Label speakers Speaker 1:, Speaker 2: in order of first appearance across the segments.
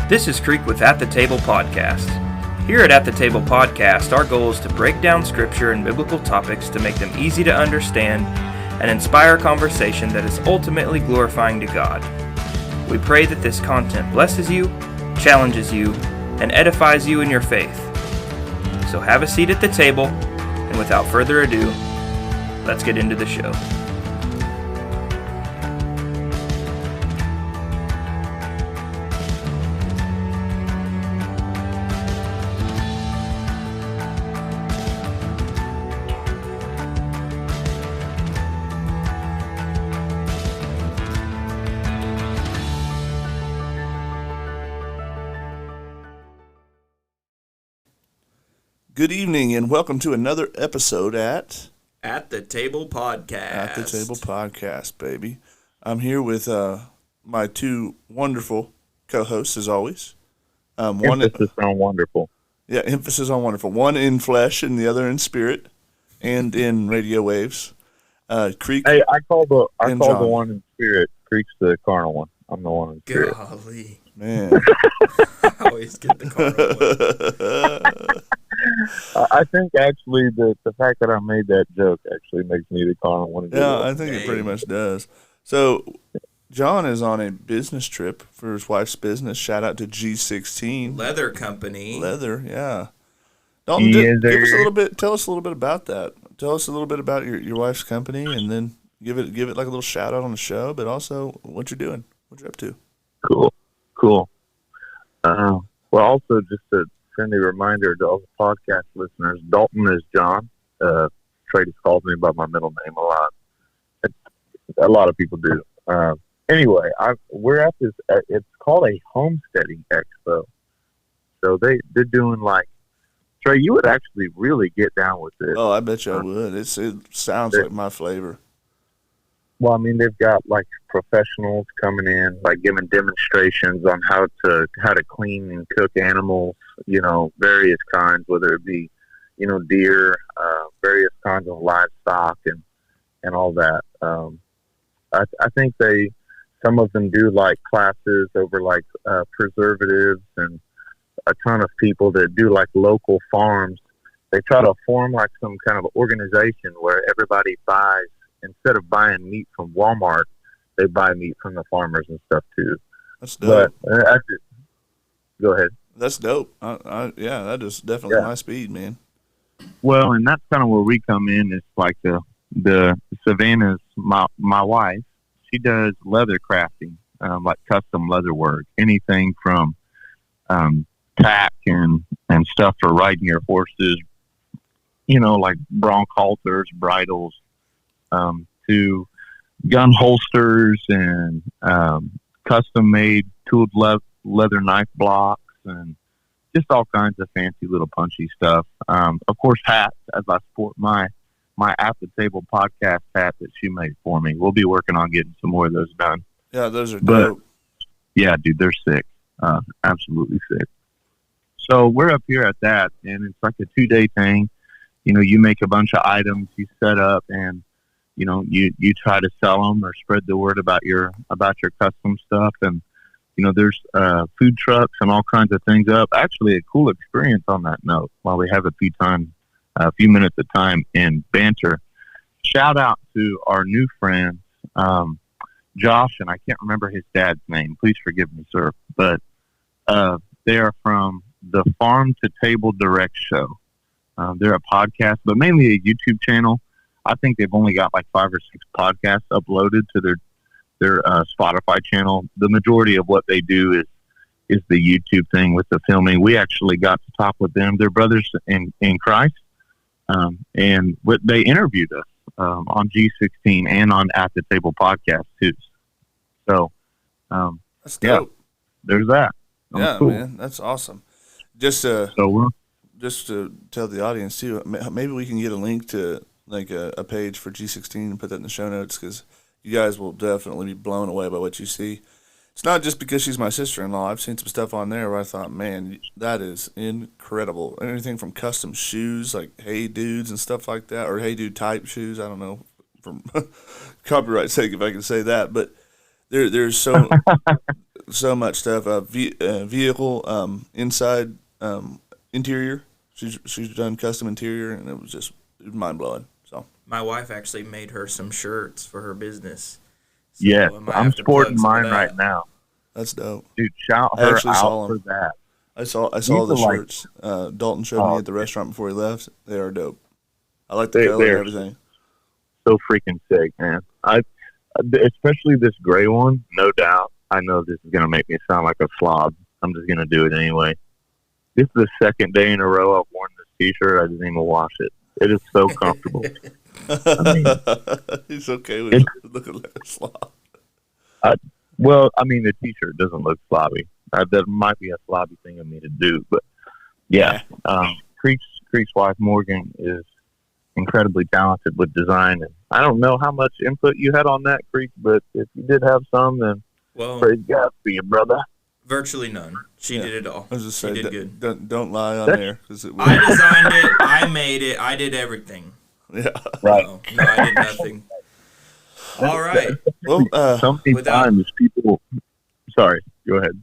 Speaker 1: This is Creek with At the Table Podcast. Here at the Table Podcast, our goal is to break down scripture and biblical topics to make them easy to understand and inspire conversation that is ultimately glorifying to God. We pray that this content blesses you, challenges you, and edifies you in your faith. So have a seat at the table, and without further ado, let's get into the show.
Speaker 2: Good evening and welcome to another episode at
Speaker 1: the Table Podcast.
Speaker 2: At the Table Podcast, baby. I'm here with my two wonderful co-hosts, as always.
Speaker 3: Emphasis on wonderful.
Speaker 2: Yeah, emphasis on wonderful. One in flesh and the other in spirit and in radio waves. Creek.
Speaker 3: Hey, I call the
Speaker 2: John.
Speaker 3: one in spirit. Creek's the carnal one. I'm the one in spirit.
Speaker 1: Golly.
Speaker 2: Man.
Speaker 1: I always get the carnal one.
Speaker 3: I think actually the fact that I made that joke actually makes me the carnal one.
Speaker 2: Yeah, I think it pretty much does. So, John is on a business trip for his wife's business. Shout out to G16
Speaker 1: Leather Company.
Speaker 2: Leather, yeah. Dalton, give us a little bit. Tell us a little bit about that. Tell us a little bit about your wife's company, and then give it like a little shout out on the show. But also, what you're doing, what you're up to.
Speaker 3: Cool. Well, also just a friendly reminder to all the podcast listeners: Dalton is John. Trady calls me by my middle name a lot. A lot of people do. Anyway, we're at this. It's called a homesteading expo. So they're doing like. Trey, you would actually really get down with this.
Speaker 2: Oh, I bet you I would. It sounds like my flavor.
Speaker 3: Well, I mean, they've got like professionals coming in, like giving demonstrations on how to clean and cook animals, various kinds, whether it be, deer, various kinds of livestock and all that. I think some of them do like classes over like preservatives, and a ton of people that do like local farms. They try to form like some kind of organization where everybody buys. Instead of buying meat from Walmart, they buy meat from the farmers and stuff too.
Speaker 2: That's dope.
Speaker 3: But go ahead.
Speaker 2: That's dope. Yeah, that is definitely my speed, man.
Speaker 3: Well, and that's kind of where we come in. It's like the Savannah's my wife. She does leather crafting, like custom leather work, anything from tack and stuff for riding your horses. Like bronc halters, bridles. To gun holsters and custom-made tooled leather knife blocks and just all kinds of fancy little punchy stuff. Of course, hats, as I sport my At the Table podcast hat that she made for me. We'll be working on getting some more of those done.
Speaker 2: Yeah, those are dope.
Speaker 3: Yeah, dude, they're sick. Absolutely sick. So we're up here at that, and it's like a 2-day thing. You make a bunch of items, you set up, and you try to sell them or spread the word about your custom stuff. And, there's food trucks and all kinds of things up. Actually, a cool experience on that note while we have a few minutes of time in banter. Shout out to our new friends, Josh, and I can't remember his dad's name. Please forgive me, sir. But they are from the Farm to Table Direct Show. They're a podcast, but mainly a YouTube channel. I think they've only got like 5 or 6 podcasts uploaded to their Spotify channel. The majority of what they do is the YouTube thing with the filming. We actually got to talk with them. They're brothers in Christ, and they interviewed us on G16 and on At the Table Podcast too. So,
Speaker 2: that's dope.
Speaker 3: There's that.
Speaker 2: Yeah, cool. Man, that's awesome. Just to tell the audience too, maybe we can get a link to like a page for G16 and put that in the show notes, because you guys will definitely be blown away by what you see. It's not just because she's my sister-in-law. I've seen some stuff on there where I thought, man, that is incredible. Anything from custom shoes, like Hey Dudes and stuff like that, or Hey Dude type shoes. I don't know, from copyright sake if I can say that, but there's so so much stuff. Vehicle, inside, interior. She's done custom interior, and it was mind blowing. So
Speaker 1: my wife actually made her some shirts for her business. So
Speaker 3: yeah, I'm sporting mine right now.
Speaker 2: That's dope,
Speaker 3: dude. Shout her out for that.
Speaker 2: I saw the shirts. Dalton showed me at the restaurant before he left. They are dope. I like the color and everything.
Speaker 3: So freaking sick, man. Especially this gray one, no doubt. I know this is gonna make me sound like a slob. I'm just gonna do it anyway. This is the second day in a row I've worn this T-shirt. I didn't even wash it. It is so comfortable. I mean,
Speaker 2: he's okay with looking like a slob.
Speaker 3: Well, I mean, the T-shirt doesn't look slobby. That might be a slobby thing of me to do, but yeah. Creek's wife Morgan is incredibly talented with design, and I don't know how much input you had on that, Creek, but if you did have some, then praise God for you, brother.
Speaker 1: Virtually none. She did it all.
Speaker 2: I was just
Speaker 1: saying,
Speaker 2: she did good. Don't lie on there.
Speaker 1: I designed it. I made it. I did everything.
Speaker 2: Yeah.
Speaker 3: Right.
Speaker 1: No, I did nothing. All right.
Speaker 3: Well, sometimes people... Sorry, go ahead.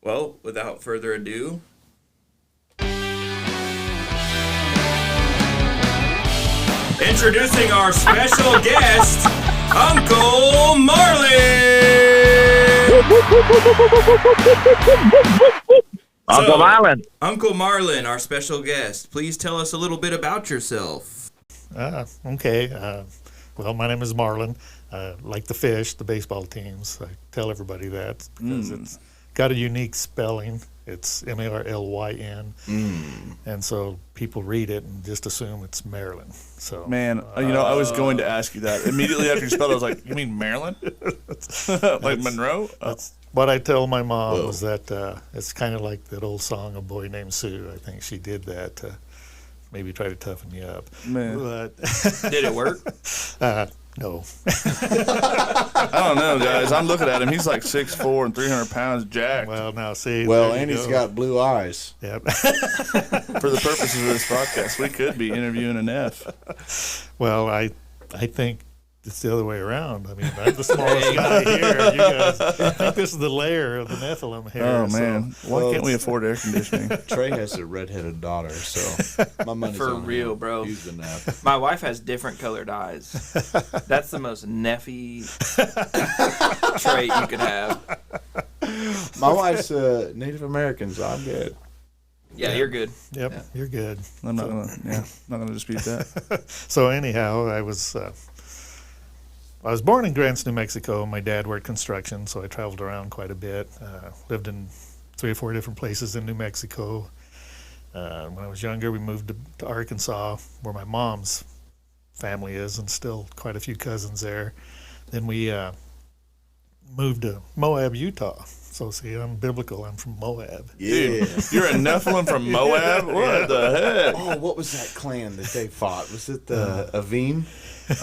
Speaker 1: Well, without further ado... Introducing our special guest, Uncle Marlyn!
Speaker 3: Uncle Marlyn.
Speaker 1: Uncle Marlyn, our special guest, please tell us a little bit about yourself.
Speaker 4: Okay. Well, my name is Marlyn. Like the fish, the baseball teams. I tell everybody that because it's got a unique spelling. It's Marlyn, and so people read it and just assume it's Maryland. So,
Speaker 2: man, I was going to ask you that immediately after you spelled it. I was like, "You mean Maryland? Like Monroe?"
Speaker 4: That's what I tell my mom was that it's kind of like that old song, "A Boy Named Sue." I think she did that to maybe try to toughen me up.
Speaker 2: Man,
Speaker 4: but
Speaker 1: did it work?
Speaker 4: No.
Speaker 2: I don't know, guys. I'm looking at him. He's like 6'4" and 300 pounds, jacked.
Speaker 4: Well, now see.
Speaker 5: Well, and he's got blue eyes.
Speaker 4: Yep.
Speaker 2: For the purposes of this podcast, we could be interviewing an F.
Speaker 4: Well, I think it's the other way around. I mean, I'm the smallest guy here. You guys, I think this is the layer of the Nephilim here.
Speaker 2: Oh, man. So. Why can't we afford air conditioning?
Speaker 5: Trey has a redheaded daughter, so my money's
Speaker 1: for
Speaker 5: on
Speaker 1: real,
Speaker 5: him.
Speaker 1: bro.
Speaker 5: He's the Neph.
Speaker 1: My wife has different colored eyes. That's the most Neffy trait you could have.
Speaker 5: My wife's Native American, so I'm good.
Speaker 1: Yeah, you're good.
Speaker 4: Yep,
Speaker 1: yeah.
Speaker 4: You're good.
Speaker 2: I'm not gonna dispute that.
Speaker 4: So anyhow, I was born in Grants, New Mexico. My dad worked construction, so I traveled around quite a bit. Lived in 3 or 4 different places in New Mexico. When I was younger, we moved to Arkansas, where my mom's family is, and still quite a few cousins there. Then we moved to Moab, Utah. So see, I'm biblical. I'm from Moab.
Speaker 5: Yeah.
Speaker 2: Dude, you're a Nephilim from Moab? What the heck?
Speaker 5: Oh, what was that clan that they fought? Was it the Avim?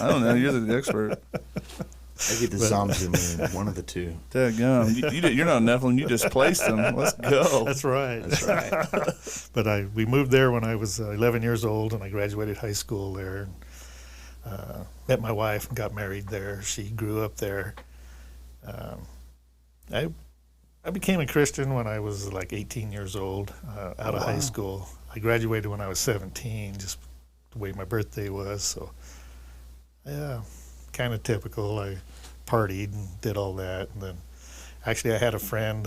Speaker 2: I don't know. You're the expert.
Speaker 5: I get the Zamzumim, one of the two.
Speaker 2: Daggum. You're not a Nephilim. You just placed them. Let's go.
Speaker 4: That's right.
Speaker 5: That's right.
Speaker 4: But we moved there when I was 11 years old, and I graduated high school there. Met my wife and got married there. She grew up there. I became a Christian when I was like 18 years old, out of high school. I graduated when I was 17, just the way my birthday was. So, yeah, kind of typical. I partied and did all that. And then actually I had a friend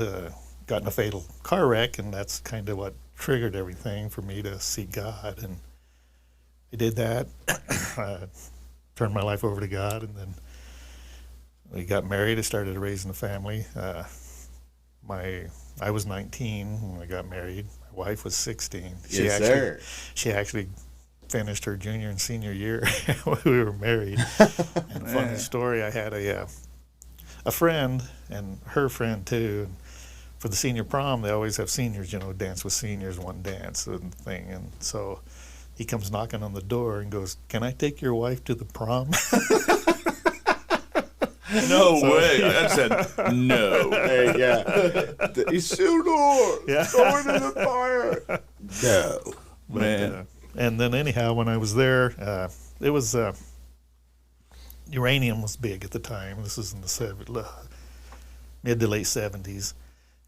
Speaker 4: got in a fatal car wreck, and that's kind of what triggered everything for me to seek God. And I did that, turned my life over to God, and then we got married. I started raising a family. I was 19 when I got married. My wife was 16. She actually finished her junior and senior year when we were married. And a funny story, I had a friend and her friend too. And for the senior prom, they always have seniors, dance with seniors, one dance and thing. And so he comes knocking on the door and goes, "Can I take your wife to the prom?"
Speaker 2: No way. I said no.
Speaker 5: Hey, yeah. Isildur!
Speaker 4: Yeah.
Speaker 5: Throw it in the fire! No.
Speaker 2: Man.
Speaker 4: And then anyhow, when I was there, it was uranium was big at the time. This was in the mid to late 70s.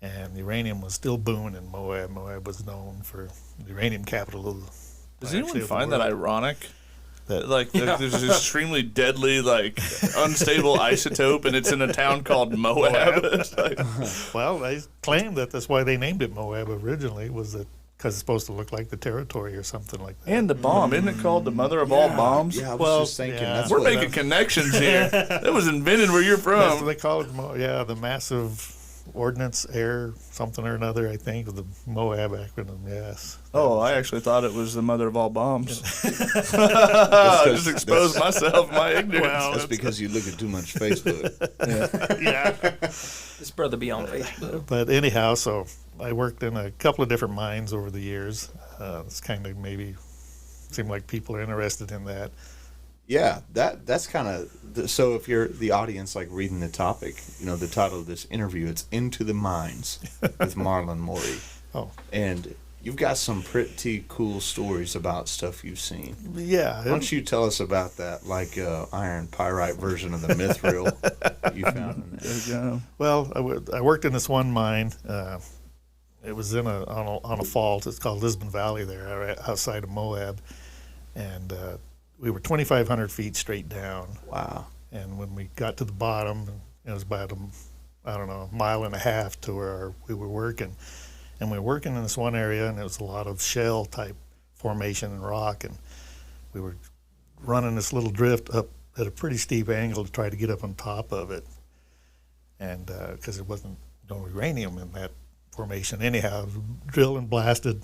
Speaker 4: and the uranium was still booming in Moab. Moab was known for the uranium capital of the
Speaker 2: Does anyone find
Speaker 4: world.
Speaker 2: that ironic? That like there's an extremely deadly, like unstable isotope, and it's in a town called Moab. It's like,
Speaker 4: Well, they claim that that's why they named it Moab originally, was that because it's supposed to look like the territory or something like that.
Speaker 2: and the bomb, isn't it called the mother of all bombs?
Speaker 5: Yeah, I was
Speaker 4: Well,
Speaker 5: just thinking.
Speaker 4: yeah.
Speaker 5: That's
Speaker 2: We're
Speaker 5: what
Speaker 2: making connections here. That was invented where you're
Speaker 4: That's what
Speaker 2: from.
Speaker 4: they call it. The massive ordnance air something or another, I think, with the Moab acronym, yes.
Speaker 2: Oh, I actually thought it was the mother of all bombs. I just exposed myself, my ignorance.
Speaker 4: Well,
Speaker 5: That's because you look at too much Facebook.
Speaker 4: Yeah.
Speaker 1: This brother be on Facebook.
Speaker 4: But anyhow, so I worked in a couple of different mines over the years. It's kind of maybe seemed like people are interested in that.
Speaker 5: Yeah, that's kind of so. If you're the audience, like reading the topic, the title of this interview, it's "Into the Mines" with Marlyn Morey.
Speaker 4: Oh.
Speaker 5: And you've got some pretty cool stories about stuff you've seen.
Speaker 4: Yeah.
Speaker 5: Why don't you tell us about that, like iron pyrite version of the mithril you found in there?
Speaker 2: There you go.
Speaker 4: Well, I worked in this one mine. It was on a fault. It's called Lisbon Valley there, right outside of Moab, and we were 2,500 feet straight down.
Speaker 5: Wow.
Speaker 4: And when we got to the bottom, it was about a mile and a half to where we were working. And we were working in this one area, and it was a lot of shell type formation and rock, and we were running this little drift up at a pretty steep angle to try to get up on top of it. And because there wasn't no uranium in that formation anyhow, drilled and blasted.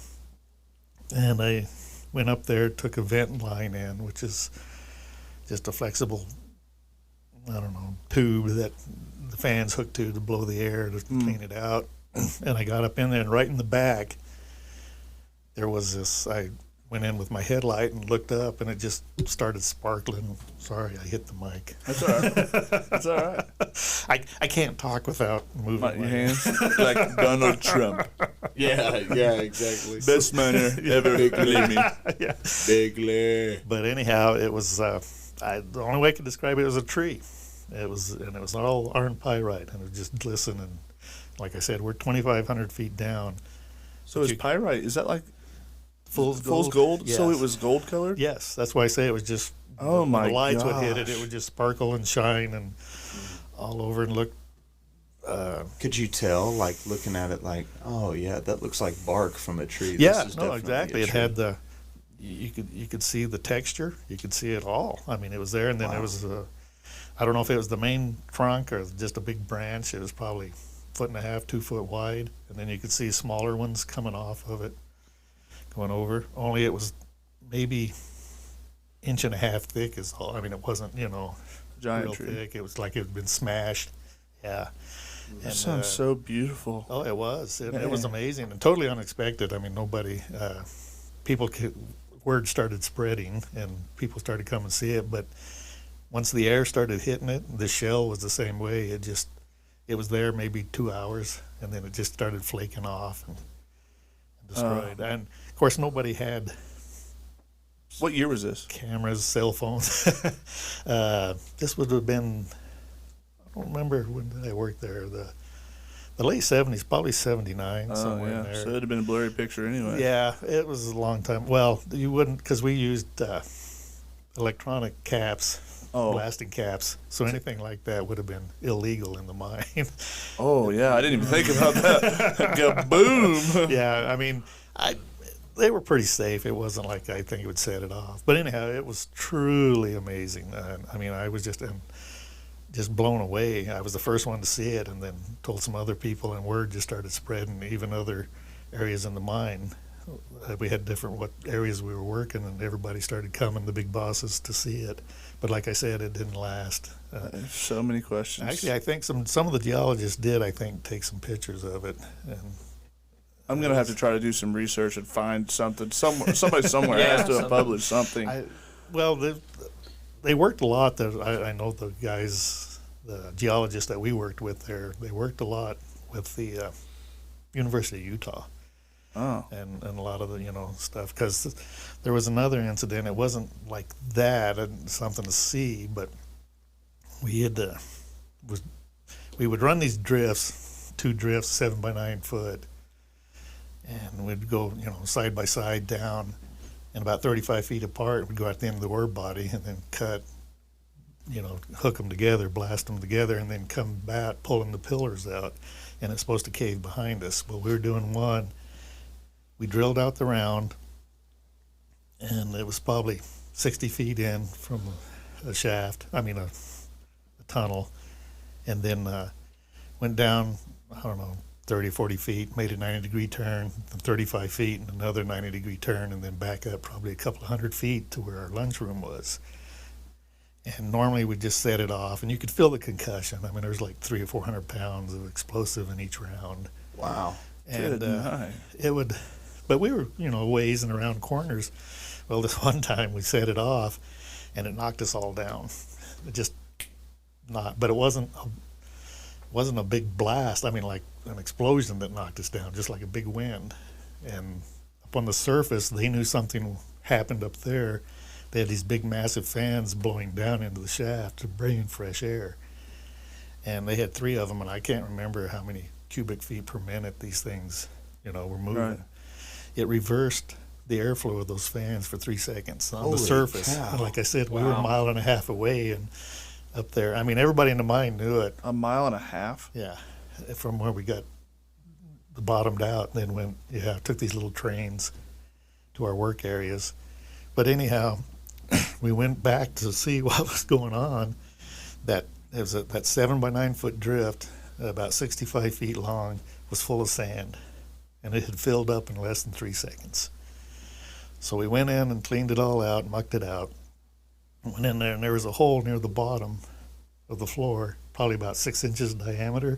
Speaker 4: And I went up there, took a vent line in, which is just a flexible, tube that the fans hook to blow the air to clean it out. And I got up in there, and right in the back, there was this, I went in with my headlight and looked up, and it just started sparkling. Sorry, I hit the mic.
Speaker 2: That's all right. That's all right.
Speaker 4: I can't talk without moving
Speaker 2: My
Speaker 4: my
Speaker 2: hands like Donald Trump.
Speaker 5: Yeah, exactly.
Speaker 2: Best miner ever living.
Speaker 4: Yeah.
Speaker 5: Bigly.
Speaker 4: But anyhow, it was, the only way I could describe it was a tree. It was all iron pyrite, and it was just glistening. Like I said, we're 2,500 feet down.
Speaker 2: So is pyrite, is that like
Speaker 4: Fool's
Speaker 2: gold?
Speaker 4: Yes.
Speaker 2: So it was gold colored?
Speaker 4: Yes, that's why I say it was just,
Speaker 2: Oh
Speaker 4: when
Speaker 2: my
Speaker 4: the lights would hit it,
Speaker 2: gosh.
Speaker 4: it would just sparkle and shine and all over and look.
Speaker 5: Could you tell, like looking at it, like, oh yeah, that looks like bark from a tree?
Speaker 4: Yeah,
Speaker 5: This is
Speaker 4: no,
Speaker 5: definitely
Speaker 4: exactly.
Speaker 5: a
Speaker 4: It
Speaker 5: tree.
Speaker 4: had you could see the texture, you could see it all. I mean, it was there, and then there was I don't know if it was the main trunk or just a big branch. It was probably 1.5 feet, 2 foot wide, and then you could see smaller ones coming off of it, going over. Only it was maybe 1.5 inches thick is all. I mean, it wasn't,
Speaker 2: Giant
Speaker 4: real
Speaker 2: tree.
Speaker 4: thick. It was like it had been smashed. Yeah.
Speaker 2: That
Speaker 4: And,
Speaker 2: sounds so beautiful.
Speaker 4: Oh, it was. It was amazing and totally unexpected. I mean, word started spreading and people started coming to see it. But once the air started hitting it, the shell was the same way. It was there maybe 2 hours, and then it just started flaking off and destroyed. And of course, nobody had
Speaker 2: What year was this?
Speaker 4: cameras, cell phones. This would have been, I don't remember when did I work there. The late 70s, probably 79,
Speaker 2: Oh,
Speaker 4: somewhere in
Speaker 2: yeah.
Speaker 4: there.
Speaker 2: So it'd have been a blurry picture anyway.
Speaker 4: Yeah, it was a long time. Well, you wouldn't, because we used electronic caps, blasting caps. So anything like that would have been illegal in the mine.
Speaker 2: Oh, yeah. I didn't even think about that. Kaboom.
Speaker 4: Yeah, I mean, they were pretty safe. It wasn't like I think it would set it off. But anyhow, it was truly amazing. I mean, I was just blown away. I was the first one to see it, and then told some other people, and word just started spreading. Even other areas in the mine, we had different what areas we were working, and everybody started coming, the big bosses, to see it. But like I said, it didn't last.
Speaker 2: There's so many questions.
Speaker 4: Actually, I think some of the geologists did, I think, take some pictures of it. And
Speaker 2: I'm going to have to try to do some research and find something. Somebody somewhere
Speaker 1: Yeah,
Speaker 2: has to have
Speaker 1: something.
Speaker 2: published something.
Speaker 4: They worked a lot. I know the guys, the geologists that we worked with there, they worked a lot with the University of Utah.
Speaker 2: Oh.
Speaker 4: And a lot of the stuff, because there was another incident. It wasn't like that and something to see, but we would run these drifts 2 drifts, 7 by 9 foot, and we'd go, side by side down, and about 35 feet apart, we'd go at the end of the ore body and then cut, hook them together, blast them together, and then come back pulling the pillars out, and it's supposed to cave behind us. Well, we were doing one. We drilled out the round, and it was probably 60 feet in from a shaft, a tunnel, and then went down, 30, 40 feet, made a 90-degree turn, then 35 feet, and another 90-degree turn, and then back up probably a couple of 100 feet to where our lunchroom was. And normally we'd just set it off, and you could feel the concussion. There's like 300 or 400 pounds of explosive in each round.
Speaker 5: Wow.
Speaker 4: And it would, but we were, ways and around corners. Well, this one time we set it off, and it knocked us all down. It just but it wasn't a big blast. Like an explosion that knocked us down, just like a big wind. And up on the surface, they knew something happened up there. They had these big, massive fans blowing down into the shaft to bring in fresh air. And they had 3 of them, and I can't remember how many cubic feet per minute these things, were moving.
Speaker 2: Right.
Speaker 4: It reversed the airflow of those fans for 3 seconds on
Speaker 5: Holy
Speaker 4: the surface.
Speaker 5: cow.
Speaker 4: And like I said, we were a mile and a half away, and up there, everybody in the mine knew it.
Speaker 2: A mile and a half?
Speaker 4: Yeah, from where we got bottomed out, and then took these little trains to our work areas. But anyhow, we went back to see what was going on. That 7 by 9 foot drift, about 65 feet long, was full of sand, and it had filled up in less than 3 seconds. So we went in and cleaned it all out, mucked it out. Went in there, and there was a hole near the bottom of the floor, probably about 6 inches in diameter,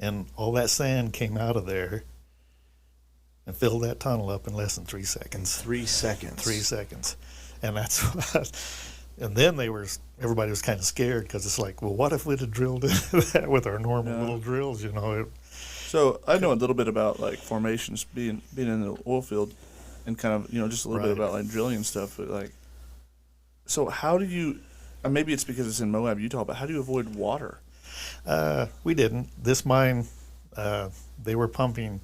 Speaker 4: and all that sand came out of there and filled that tunnel up in less than 3 seconds.
Speaker 5: 3 seconds.
Speaker 4: 3 seconds. And that's what, and then everybody was kind of scared, because it's like, well, what if we'd have drilled that with our normal little drills,
Speaker 2: So I know a little bit about like formations, being in the oil field, and kind of, just a little bit about like drilling and stuff, but like, so how do you, maybe it's because it's in Moab, Utah, but how do you avoid water?
Speaker 4: We didn't. This mine, they were pumping,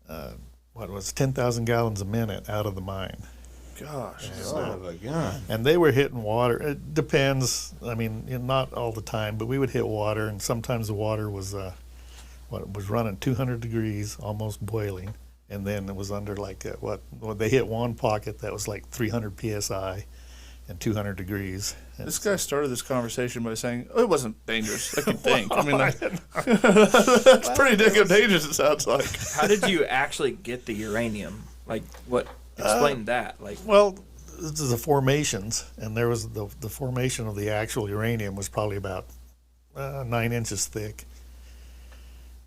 Speaker 4: 10,000 gallons a minute out of the mine.
Speaker 2: Gosh.
Speaker 5: Son of a gun.
Speaker 4: And they were hitting water. It depends. Not all the time, but we would hit water, and sometimes the water was, was running 200 degrees, almost boiling, and then it was under like they hit one pocket that was like 300 psi and 200 degrees. And
Speaker 2: this guy started this conversation by saying, "Oh, it wasn't dangerous like you think." That's pretty damn dangerous. It sounds like.
Speaker 1: How did you actually get the uranium? Like, what? Explain that.
Speaker 4: Well, this is the formations, and there was the formation of the actual uranium was probably about 9 inches thick.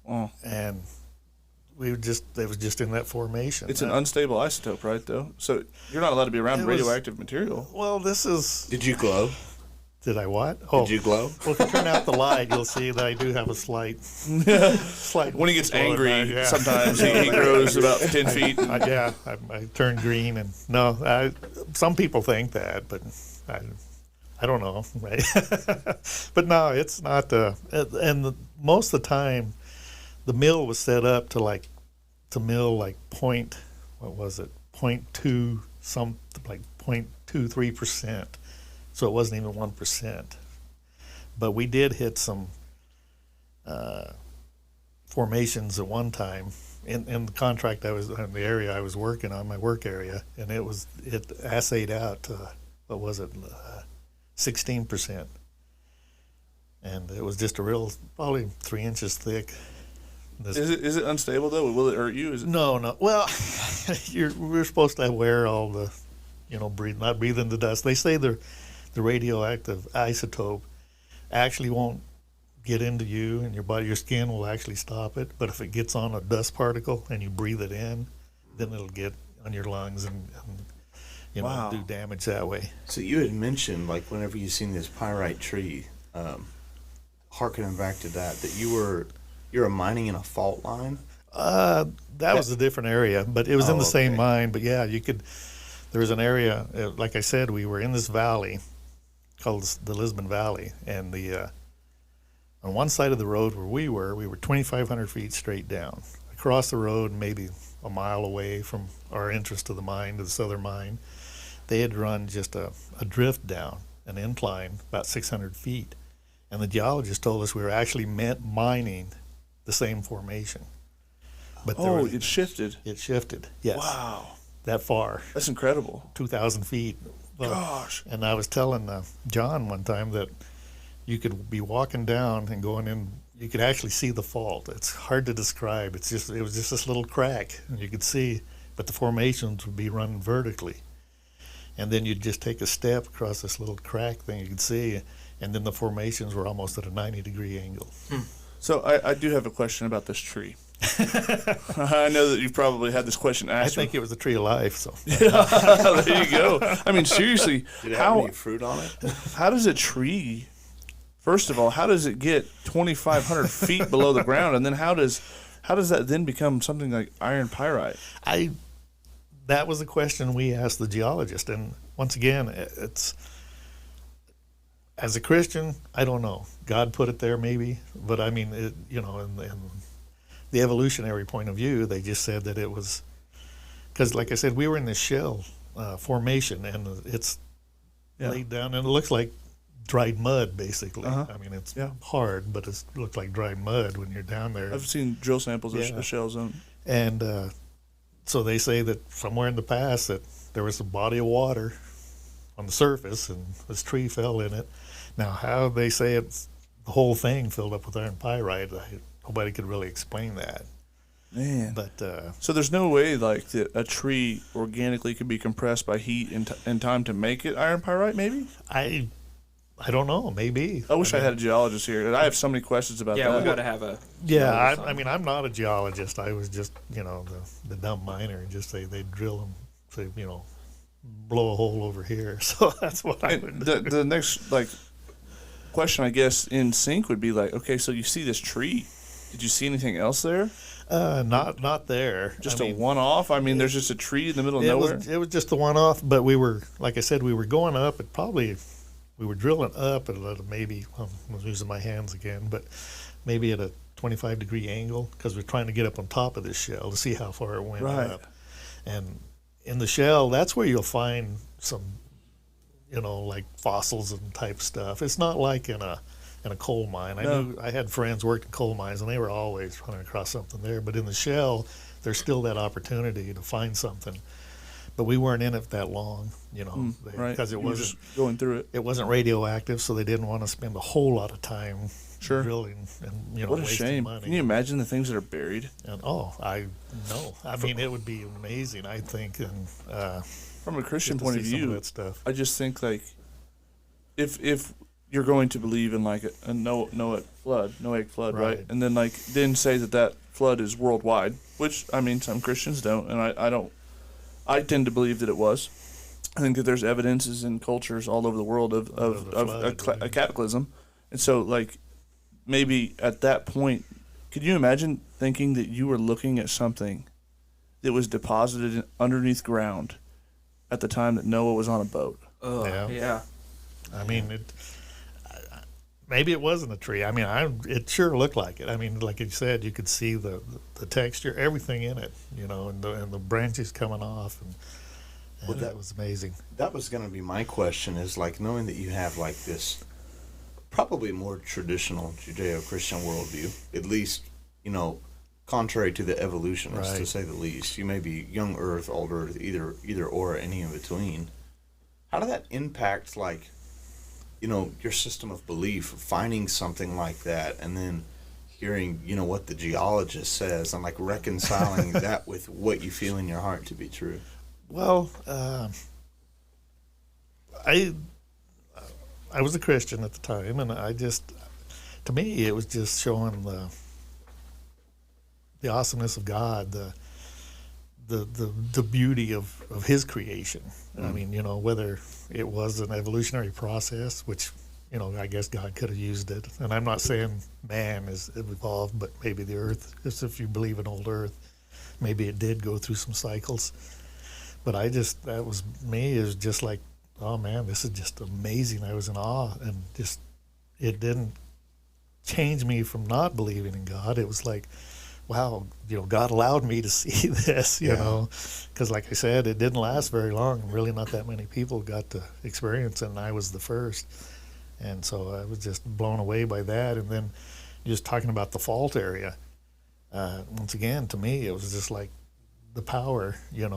Speaker 2: Oh.
Speaker 4: And it was just in that formation.
Speaker 2: It's an unstable isotope, right? Though, so you're not allowed to be around radioactive material.
Speaker 4: Well, this is.
Speaker 5: Did you glow?
Speaker 4: Did I what? Oh,
Speaker 5: Did you glow?
Speaker 4: Well, if you turn out the light, you'll see that I do have a slight.
Speaker 2: When he gets angry, sometimes he grows about 10 feet.
Speaker 4: I turn green, and some people think that, but I don't know, right? But no, it's not. Most of the time, the mill was set up to mill like 0.2 some like 0.23%. So it wasn't even 1%. But we did hit some formations at one time in the contract I was in the area I was working on, my work area, and it assayed out 16%, and it was just a real probably 3 inches thick.
Speaker 2: Is it unstable though? Will it hurt you?
Speaker 4: No. Well, we're supposed to wear all the, not breathe in the dust. They say the radioactive isotope actually won't get into you and your body. Your skin will actually stop it. But if it gets on a dust particle and you breathe it in, then it'll get on your lungs and do damage that way.
Speaker 5: So you had mentioned, like, whenever you seen this pyrite tree, harkening back to that you're mining in a fault line?
Speaker 4: That was a different area, but it was in the same mine. But yeah, there was an area, like I said, we were in this valley called the Lisbon Valley, and On one side of the road where we were 2,500 feet straight down. Across the road, maybe a mile away from our entrance to the mine, to the southern mine, they had run just a drift down, an incline, about 600 feet. And the geologist told us we were actually mining the same formation. But
Speaker 2: it shifted.
Speaker 4: It shifted, yes.
Speaker 2: Wow.
Speaker 4: That far.
Speaker 2: That's incredible.
Speaker 4: 2,000 feet.
Speaker 2: Gosh.
Speaker 4: And I was telling John one time that you could be walking down and going in, you could actually see the fault. It's hard to describe. It was just this little crack, and you could see, but the formations would be running vertically. And then you'd just take a step across this little crack thing you could see, and then the formations were almost at a 90-degree angle.
Speaker 2: So I do have a question about this tree. I know that you've probably had this question asked.
Speaker 4: I think it was the tree of life. So
Speaker 2: there you go. I mean, seriously,
Speaker 5: Did it have any fruit on it?
Speaker 2: How does a tree? First of all, how does it get 2,500 feet below the ground, and then how does that then become something like iron pyrite?
Speaker 4: That was the question we asked the geologist, and once again, it's as a Christian, I don't know. God put it there, maybe, but I mean, in the evolutionary point of view, they just said that it was because, like I said, we were in this shell formation, and it's laid down, and it looks like dried mud, basically. I mean, it's hard, but it looks like dried mud when you're down there.
Speaker 2: I've seen drill samples of the shell zone.
Speaker 4: And so they say that somewhere in the past that there was a body of water on the surface, and this tree fell in it. Now, how they say it's the whole thing filled up with iron pyrite, nobody could really explain that.
Speaker 2: Man.
Speaker 4: But
Speaker 2: so there's no way like that a tree organically could be compressed by heat in time to make it iron pyrite, maybe?
Speaker 4: I don't know. Maybe.
Speaker 2: I wish I had a geologist here. I have so many questions about that.
Speaker 1: Yeah, we got to have a.
Speaker 4: Yeah, I mean, I'm not a geologist. I was just, the dumb miner, and just say they drill them, say, blow a hole over here. So that's what I would do.
Speaker 2: The next question, I guess, in sync would be like, okay, so you see this tree. Did you see anything else there?
Speaker 4: Not there.
Speaker 2: Just a one-off? I mean, there's just a tree in the middle of nowhere?
Speaker 4: It was just a one-off, but we were, like I said, we were going up. We were drilling up at maybe, I'm using my hands again, but maybe at a 25-degree angle, because we're trying to get up on top of this shell to see how far it went up. And in the shell, that's where you'll find some, like fossils and type stuff. It's not like in a coal mine. I had friends worked in coal mines, and they were always running across something there. But in the shell, there's still that opportunity to find something. But we weren't in it that long, because it wasn't
Speaker 2: just going through it.
Speaker 4: It wasn't radioactive, so they didn't want to spend a whole lot of time drilling and
Speaker 2: what a
Speaker 4: wasting
Speaker 2: shame.
Speaker 4: money.
Speaker 2: Can you imagine the things that are buried?
Speaker 4: And I know. I mean, it would be amazing. I think, and
Speaker 2: from a Christian point of view,
Speaker 4: that stuff.
Speaker 2: I just think like if you're going to believe in like a Noahic flood, right? And then then say that flood is worldwide, which I mean some Christians don't, and I don't. I tend to believe that it was. I think that there's evidences in cultures all over the world of a cataclysm. And so, maybe at that point, could you imagine thinking that you were looking at something that was deposited underneath ground at the time that Noah was on a boat?
Speaker 1: Yeah.
Speaker 4: I mean, maybe it wasn't a tree. I mean, it sure looked like it. I mean, like you said, you could see the texture, everything in it, and the branches coming off, and that was amazing.
Speaker 5: That was going to be my question, is knowing that you have this probably more traditional Judeo-Christian worldview, at least, contrary to the evolutionists, to say the least. You may be young Earth, old Earth, either or, any in between. How did that impact your system of belief, finding something like that, and then hearing, what the geologist says, and reconciling that with what you feel in your heart to be true?
Speaker 4: Well, I was a Christian at the time, and to me, it was just showing the awesomeness of God, the beauty of His creation. I mean, whether it was an evolutionary process, which, I guess God could have used it. And I'm not saying man has evolved, but maybe the earth, if you believe in old earth, maybe it did go through some cycles. But that was me, is just like, oh man, this is just amazing. I was in awe, and just, it didn't changed me from not believing in God. It was like, wow, God allowed me to see this, you know, because like I said, it didn't last very long. Really not that many people got to experience it, and I was the first. And so I was just blown away by that. And then just talking about the fault area, once again, to me, it was just like the power, I don't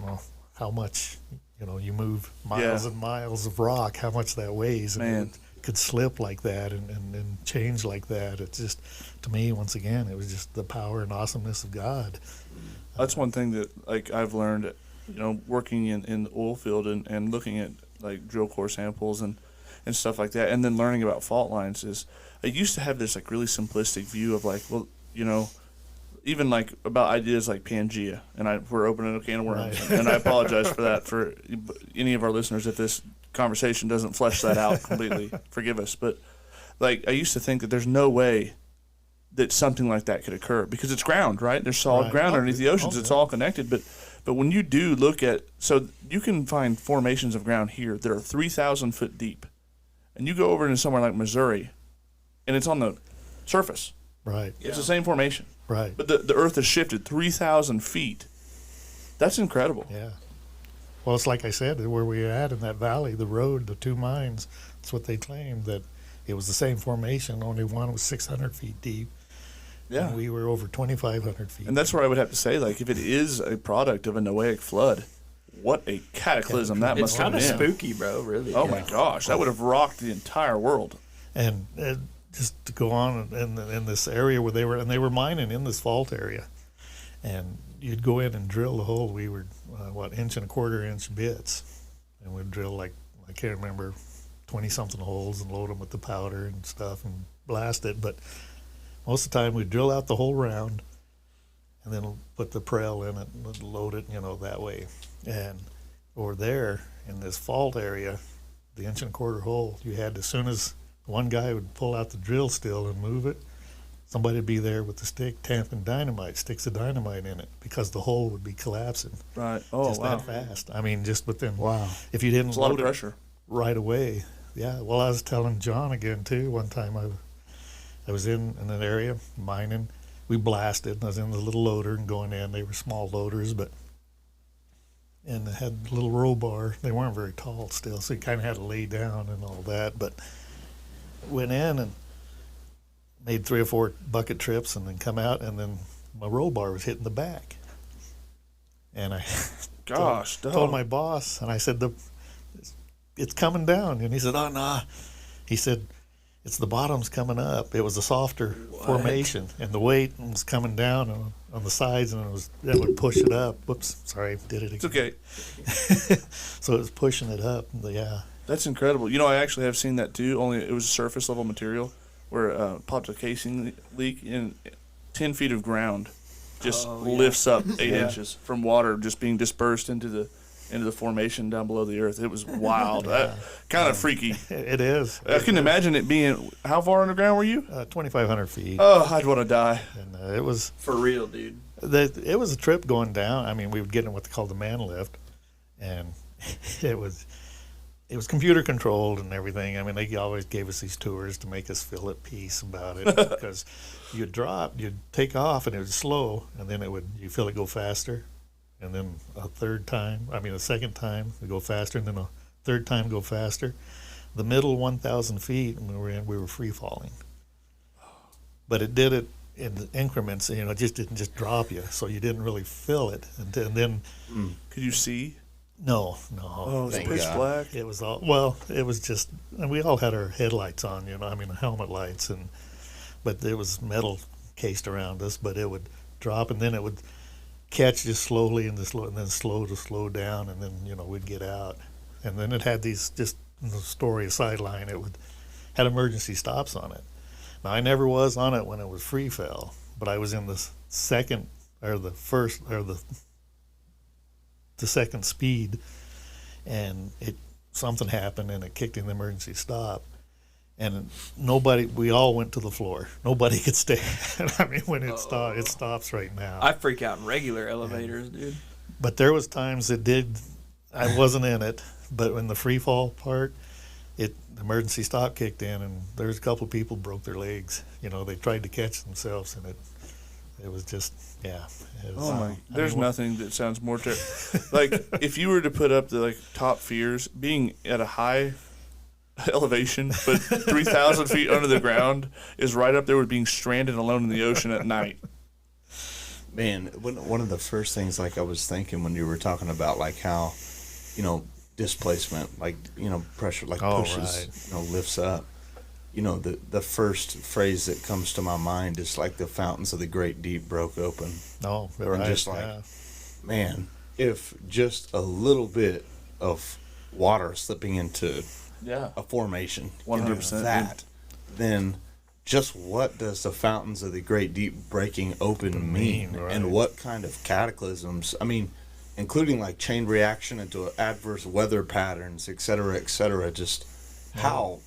Speaker 4: know how much, you move miles and miles of rock, how much that weighs. And it could slip like that and change like that. It's just, to me, once again, it was just the power and awesomeness of God.
Speaker 2: That's one thing that, like, I've learned, working in the oil field and looking at, like, drill core samples and stuff like that, and then learning about fault lines is, I used to have this, like, really simplistic view of, like, well, even, like, about ideas like Pangea, and we're opening a can of worms, right. And I apologize for that for any of our listeners if this conversation doesn't flesh that out completely. Forgive us. But, like, I used to think that there's no way that something like that could occur because it's ground, right? There's solid ground underneath the oceans. It's all connected. But when you do look at, so you can find formations of ground here that are 3,000 foot deep, and you go over into somewhere like Missouri, and it's on the surface.
Speaker 4: Right.
Speaker 2: It's the same formation.
Speaker 4: Right.
Speaker 2: But the earth has shifted 3,000 feet. That's incredible.
Speaker 4: Yeah. Well, it's like I said, where we were at in that valley, the road, the two mines, that's what they claimed, that it was the same formation, only one was 600 feet deep. Yeah. And we were over 2,500 feet.
Speaker 2: And that's where I would have to say, like, if it is a product of a Noahic flood, what a cataclysm that must have been.
Speaker 1: It's kind of spooky, bro, really.
Speaker 2: Oh, my gosh. That would have rocked the entire world.
Speaker 4: And just to go on in this area where they were mining in this fault area, and you'd go in and drill the hole. We were 1.25-inch bits, and we'd drill, like, I can't remember, 20-something holes and load them with the powder and stuff and blast it. But most of the time we'd drill out the whole round and then put the Prel in it and load it, that way. And over there in this fault area, the 1.25-inch hole, you had, as soon as one guy would pull out the drill still and move it, somebody would be there with the stick tamping sticks of dynamite in it, because the hole would be collapsing.
Speaker 2: Right. Oh,
Speaker 4: just
Speaker 2: wow.
Speaker 4: that fast. I mean, just within, if you didn't
Speaker 2: It's a lot
Speaker 4: load
Speaker 2: of pressure.
Speaker 4: it right away. Yeah. Well, I was telling John again, too, one time I was in an area mining. We blasted, and I was in the little loader and going in. They were small loaders, and they had a little roll bar. They weren't very tall still, so you kind of had to lay down and all that. But went in and made 3 or 4 bucket trips and then come out, and then my roll bar was hitting the back. And I told my boss, and I said, it's coming down. And he said, oh, nah. He said, it's the bottom's coming up. It was a softer formation, and the weight was coming down on the sides, and it would push it up. Whoops, sorry, did it again.
Speaker 2: It's okay.
Speaker 4: So it was pushing it up. Yeah.
Speaker 2: That's incredible. I actually have seen that too, only it was surface level material where popped a casing leak in 10 feet of ground, just lifts up 8 inches from water just being dispersed into the formation down below the earth. It was wild. Kind of freaky.
Speaker 4: It is.
Speaker 2: I can imagine it being, how far underground were you?
Speaker 4: 2,500 feet.
Speaker 2: Oh, I'd want to die.
Speaker 4: And it was...
Speaker 1: For real, dude.
Speaker 4: It was a trip going down. I mean, we would get in what they call the man lift, and it was computer controlled and everything. I mean, they always gave us these tours to make us feel at peace about it, because you'd take off and it was slow, and then you feel it go faster, and then a second time we go faster, and then a third time go faster. The middle 1,000 feet we were free falling, but it did it in increments. It just didn't just drop you, so you didn't really feel it, and then.
Speaker 2: Could you see?
Speaker 4: No.
Speaker 2: Oh, it was pitch black.
Speaker 4: It was it was just, and we all had our headlights on, helmet lights, but it was metal cased around us, but it would drop, and then it would catch just slowly and then slow down, and then, we'd get out. And then it had these, just the story sideline, had emergency stops on it. Now, I never was on it when it was free fell, but I was in the second, or the first, or the second speed, and something happened and it kicked in the emergency stop, and we all went to the floor. Nobody could stay. I mean, when it stops right now.
Speaker 1: I freak out in regular elevators, dude.
Speaker 4: But there was times I wasn't in it, but in the free fall part, the emergency stop kicked in, and there's a couple of people broke their legs. They tried to catch themselves, and it was just, yeah.
Speaker 2: There's nothing that sounds more terrible. Like, if you were to put up the top fears, being at a high elevation, but 3,000 feet under the ground is right up there with being stranded alone in the ocean at night.
Speaker 5: Man, one of the first things I was thinking when you were talking about how, displacement, pressure, pushes,
Speaker 4: right.
Speaker 5: Lifts up. The first phrase that comes to my mind is the fountains of the great deep broke open.
Speaker 4: Oh,
Speaker 5: or
Speaker 4: right,
Speaker 5: just man, if just a little bit of water slipping into a formation,
Speaker 2: 100%,
Speaker 5: that, then just what does the fountains of the great deep breaking open mean?
Speaker 4: Right.
Speaker 5: And what kind of cataclysms? I mean, including chain reaction into adverse weather patterns, et cetera, just how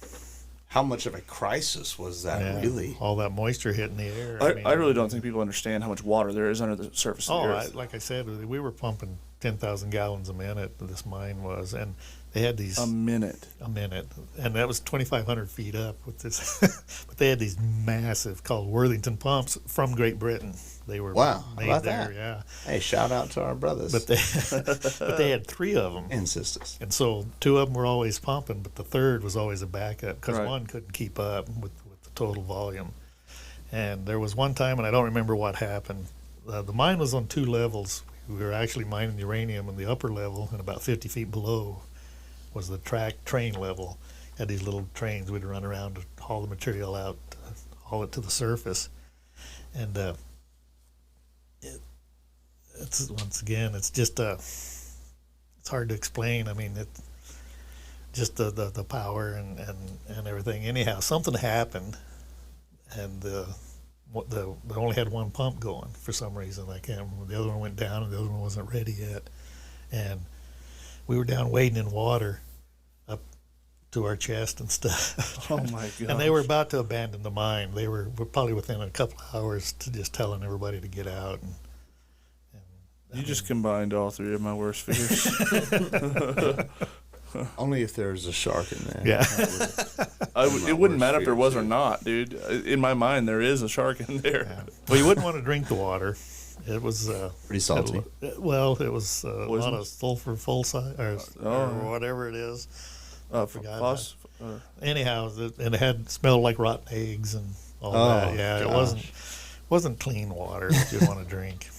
Speaker 5: much of a crisis was that really?
Speaker 4: All that moisture hitting the air.
Speaker 2: I really don't think people understand how much water there is under the surface of the earth.
Speaker 4: Like I said, we were pumping 10,000 gallons a minute, this mine was, and they had these...
Speaker 2: A minute.
Speaker 4: And that was 2,500 feet up with this. But they had these massive, called Worthington pumps from Great Britain. They were made
Speaker 5: about
Speaker 4: there,
Speaker 5: that?
Speaker 4: yeah.
Speaker 5: Hey, shout out to our brothers.
Speaker 4: But they had 3 of them.
Speaker 5: And sisters.
Speaker 4: And so 2 of them were always pumping, but the third was always a backup because
Speaker 2: Right.
Speaker 4: one couldn't keep up with the total volume. And there was one time, and I don't remember what happened. The mine was on 2 levels. We were actually mining uranium in the upper level, and about 50 feet below was the train level. Had these little trains we'd run around to haul the material out, haul it to the surface. And it's once again, it's just it's hard to explain. I mean, just the power and everything. Anyhow, something happened, and they only had one pump going for some reason. I can't remember. The other one went down, and the other one wasn't ready yet. And we were down wading in water up to our chest and stuff.
Speaker 2: Oh my God!
Speaker 4: And they were about to abandon the mine. They were probably within a couple of hours to just telling everybody to get out.
Speaker 2: You just combined all 3 of my worst fears.
Speaker 5: Only if there's a shark in there.
Speaker 4: Yeah.
Speaker 2: It wouldn't matter if there was or not, dude. In my mind, there is a shark in there.
Speaker 4: Yeah. Well, you wouldn't want to drink the water. It was
Speaker 5: pretty salty.
Speaker 4: It was a lot of sulfur or whatever it is. Anyhow, and it had smelled like rotten eggs and all that. Yeah,
Speaker 5: gosh.
Speaker 4: It wasn't clean water that you'd want to drink.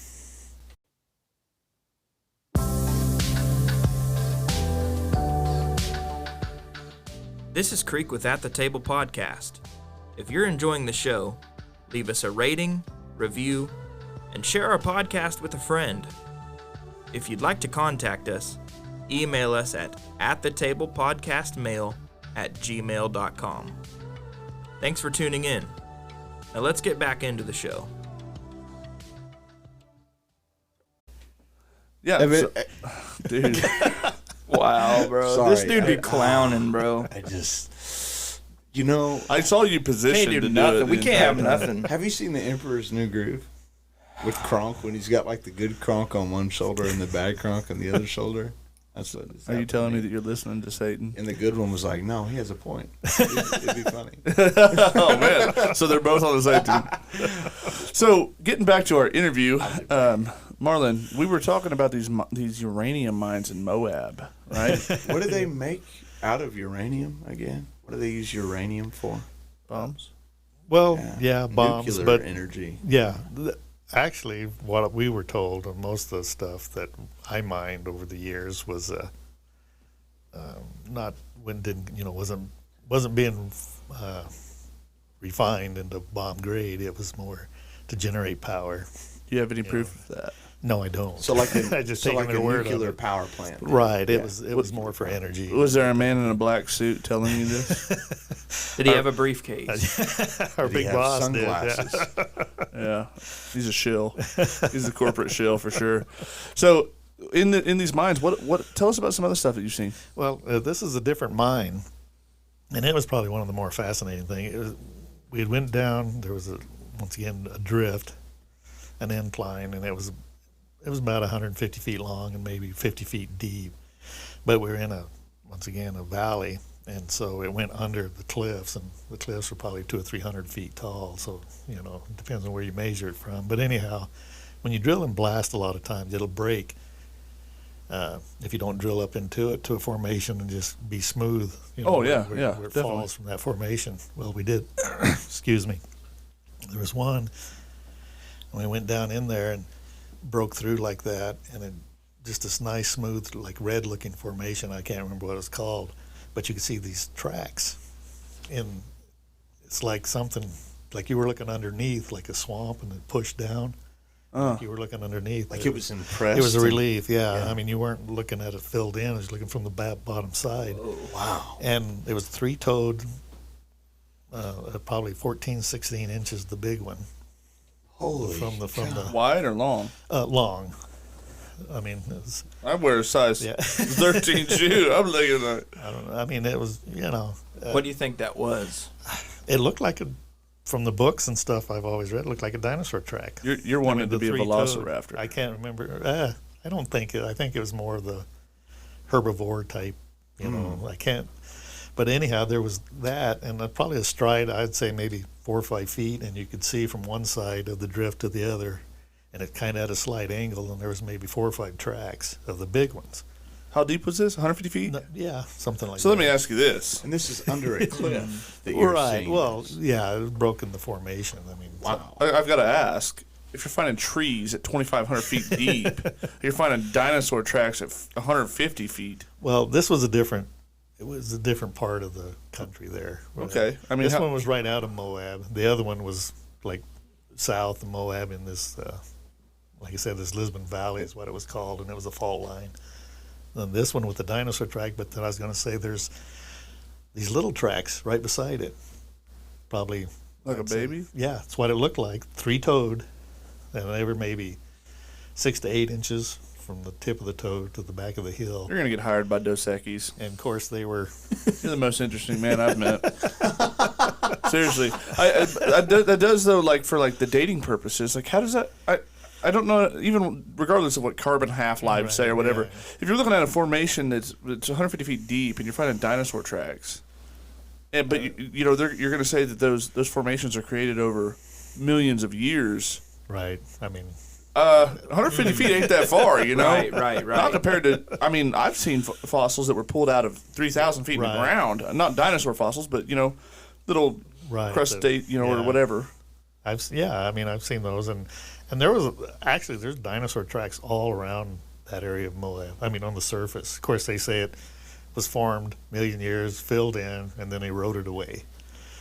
Speaker 1: This is Creek with At the Table podcast. If you're enjoying the show, leave us a rating, review, and share our podcast with a friend. If you'd like to contact us, email us at thetablepodcastmail@gmail.com. Thanks for tuning in. Now let's get back into the show.
Speaker 2: Yeah, dude. Wow, bro.
Speaker 5: Sorry,
Speaker 1: This dude be clowning, bro.
Speaker 5: I just,
Speaker 2: I saw you positioned
Speaker 1: Can't
Speaker 2: to
Speaker 1: do
Speaker 2: do
Speaker 1: nothing.
Speaker 2: it.
Speaker 1: We can't have nothing.
Speaker 5: have you seen The Emperor's New Groove with Kronk when he's got the good Kronk on one shoulder and the bad Kronk on the other shoulder? That's what it's
Speaker 2: Are you
Speaker 5: happening.
Speaker 2: telling me that you're listening to Satan?
Speaker 5: And the good one was like, no, he has a point. It'd be funny.
Speaker 2: Oh man! So they're both on the same team. So getting back to our interview, Marlyn, we were talking about these uranium mines in Moab, right?
Speaker 5: What do they make out of uranium again? What do they use uranium for?
Speaker 2: Bombs.
Speaker 4: Well, bombs,
Speaker 5: Nuclear
Speaker 4: but
Speaker 5: energy.
Speaker 4: yeah. Actually, what we were told, and most of the stuff that I mined over the years was wasn't being refined into bomb grade. It was more to generate power.
Speaker 2: Do you have any proof of that?
Speaker 4: No, I don't.
Speaker 5: So like
Speaker 4: I just take
Speaker 5: a
Speaker 4: their word on
Speaker 5: nuclear
Speaker 4: it.
Speaker 5: power plant.
Speaker 4: Right. It was more for energy.
Speaker 2: Was there a man in a black suit telling you this?
Speaker 1: Did he have a briefcase?
Speaker 4: Our
Speaker 5: Did he
Speaker 4: big
Speaker 5: have
Speaker 4: boss
Speaker 5: sunglasses?
Speaker 4: did.
Speaker 2: Yeah, he's a shill. He's a corporate shill for sure. So, in these mines, what? Tell us about some other stuff that you've seen.
Speaker 4: Well, this is a different mine, and it was probably one of the more fascinating things. We had went down. There was once again a drift, an incline, and it was about 150 feet long and maybe 50 feet deep. But we were in once again a valley, And so it went under the cliffs, and the cliffs were probably 200 or 300 feet tall. So, it depends on where you measure it from. But anyhow, when you drill and blast, a lot of times it'll break if you don't drill up into it to a formation and just be smooth. Where it falls from that formation. Well, we did. Excuse me. There was one, and we went down in there and broke through like that, and it just this nice, smooth, like red-looking formation. I can't remember what it was called, but you could see these tracks. It's like something, like you were looking underneath, like a swamp, and it pushed down. Like you were looking underneath.
Speaker 5: Like it was impressed.
Speaker 4: It was a relief, yeah. I mean, you weren't looking at it filled in. It was looking from the bottom side.
Speaker 5: Oh, wow.
Speaker 4: And it was three-toed, probably 14, 16 inches, the big one.
Speaker 5: Holy
Speaker 4: from the
Speaker 2: wide or long?
Speaker 4: Long. I mean,
Speaker 2: I wear a size 13 shoe. I'm looking at it.
Speaker 4: I don't know. I mean, it was,
Speaker 1: what do you think that was?
Speaker 4: It looked like from the books and stuff I've always read, it looked like a dinosaur track.
Speaker 2: You're wanting to be a velociraptor.
Speaker 4: I can't remember. I don't think it. I think it was more of the herbivore type, I can't. But anyhow, there was that, and probably a stride, I'd say maybe 4 or 5 feet, and you could see from one side of the drift to the other, and it kind of had a slight angle, and there was maybe 4 or 5 tracks of the big ones.
Speaker 2: How deep was this? 150 feet?
Speaker 4: No, yeah, something like
Speaker 2: so
Speaker 4: that.
Speaker 2: Let me ask you this.
Speaker 5: And this is under a cliff that you're seeing.
Speaker 4: Well, yeah, it was broken the formation. I mean,
Speaker 2: wow. I've got to ask, if you're finding trees at 2,500 feet deep, you're finding dinosaur tracks at 150 feet.
Speaker 4: Well, this was it was a different part of the country there.
Speaker 2: Okay. I mean,
Speaker 4: this one was right out of Moab. The other one was like south of Moab in this, like I said, this Lisbon Valley is what it was called, and it was a fault line. And this one with the dinosaur track, but then I was going to say there's these little tracks right beside it. Probably.
Speaker 2: Like a baby?
Speaker 4: Yeah, that's what it looked like. Three-toed, and they were maybe 6 to 8 inches from the tip of the toe to the back of the hill.
Speaker 2: You're going to get hired by Dos Equis.
Speaker 4: And, of course, they were...
Speaker 2: You're the most interesting man I've met. Seriously. That does, though, like, for, like, the dating purposes. Like, how does that... I don't know, even regardless of what carbon half-lives say or whatever, if you're looking at a formation that's 150 feet deep and you're finding dinosaur tracks, but you're going to say that those formations are created over millions of years.
Speaker 4: Right. I mean...
Speaker 2: 150 feet ain't that far,
Speaker 1: Right.
Speaker 2: Not compared to, I mean, I've seen fossils that were pulled out of 3,000 feet in the ground. Not dinosaur fossils, but, little crustate, or whatever.
Speaker 4: I've seen those, and there's dinosaur tracks all around that area of Moab. I mean, on the surface. Of course, they say it was formed a million years, filled in, and then eroded away.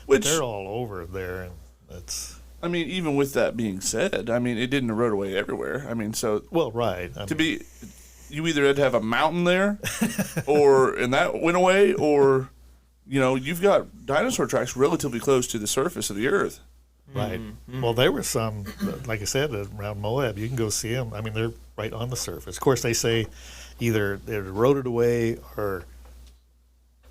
Speaker 4: But they're all over there, and that's...
Speaker 2: I mean, even with that being said, I mean, it didn't erode away everywhere. I mean, so...
Speaker 4: Well, right.
Speaker 2: You either had to have a mountain there, and that went away, or, you've got dinosaur tracks relatively close to the surface of the earth.
Speaker 4: Right. Mm-hmm. Well, there were some, like I said, around Moab. You can go see them. I mean, they're right on the surface. Of course, they say either it eroded away or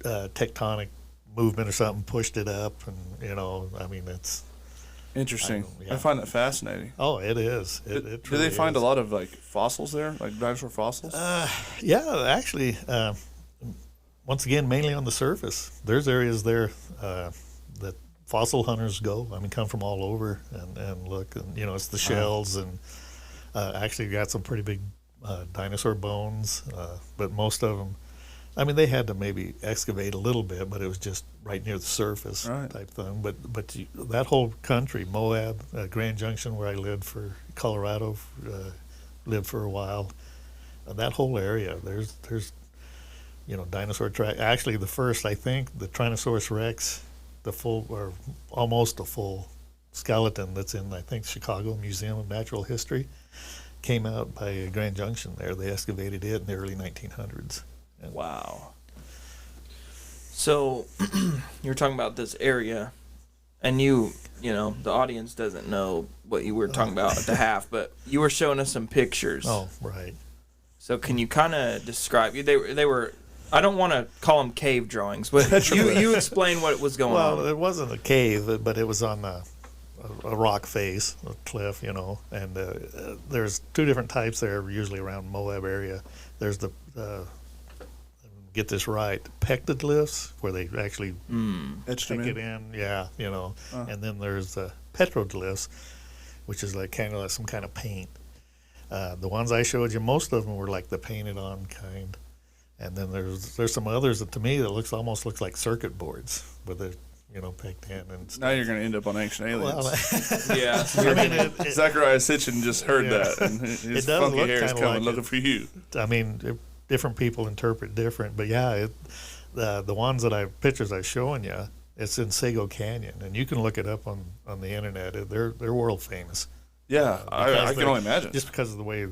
Speaker 4: tectonic movement or something pushed it up, and, I mean, it's...
Speaker 2: Interesting. I find that fascinating.
Speaker 4: Oh, it is. It
Speaker 2: do they find a lot of like fossils there, like dinosaur fossils?
Speaker 4: Yeah, actually. Once again, mainly on the surface. There's areas there that fossil hunters go. I mean, come from all over and look. And it's the shells, and actually got some pretty big dinosaur bones. But most of them, I mean, they had to maybe excavate a little bit, but it was just right near the surface type thing. But that whole country, Moab, Grand Junction, where I lived for Colorado, lived for a while, that whole area, there's dinosaur track. Actually, the first, I think, the Tyrannosaurus Rex, the full or almost a full skeleton that's in, I think, Chicago Museum of Natural History, came out by Grand Junction there. They excavated it in the early 1900s.
Speaker 1: Wow. So you were talking about this area, and the audience doesn't know what you were talking about at the half, but you were showing us some pictures.
Speaker 4: Oh, right.
Speaker 1: So can you kind of describe? They were. I don't want to call them cave drawings, but you explain what was going on.
Speaker 4: Well, it wasn't a cave, but it was on a rock face, a cliff, and there's 2 different types there, usually around Moab area. There's the get this right, pectoglyphs, where they actually
Speaker 2: Etched
Speaker 4: pick
Speaker 2: them
Speaker 4: it in. Yeah, and then there's the petroglyphs, which is like kind of like some kind of paint. The ones I showed you, most of them were like the painted on kind. And then there's some others that to me that almost looks like circuit boards with it, picked in. And
Speaker 2: Now you're going to end up on Ancient Aliens.
Speaker 4: well,
Speaker 1: Yeah.
Speaker 4: I mean,
Speaker 2: Zachariah Sitchin just heard that, and his
Speaker 4: does
Speaker 2: funky
Speaker 4: look
Speaker 2: hair is
Speaker 4: kinda
Speaker 2: coming
Speaker 4: like
Speaker 2: looking
Speaker 4: it.
Speaker 2: for you.
Speaker 4: I mean, different people interpret different, but yeah, the ones pictures I've shown you, it's in Sago Canyon, and you can look it up on the internet. They're world famous.
Speaker 2: Yeah, I can only imagine.
Speaker 4: Just because of the way,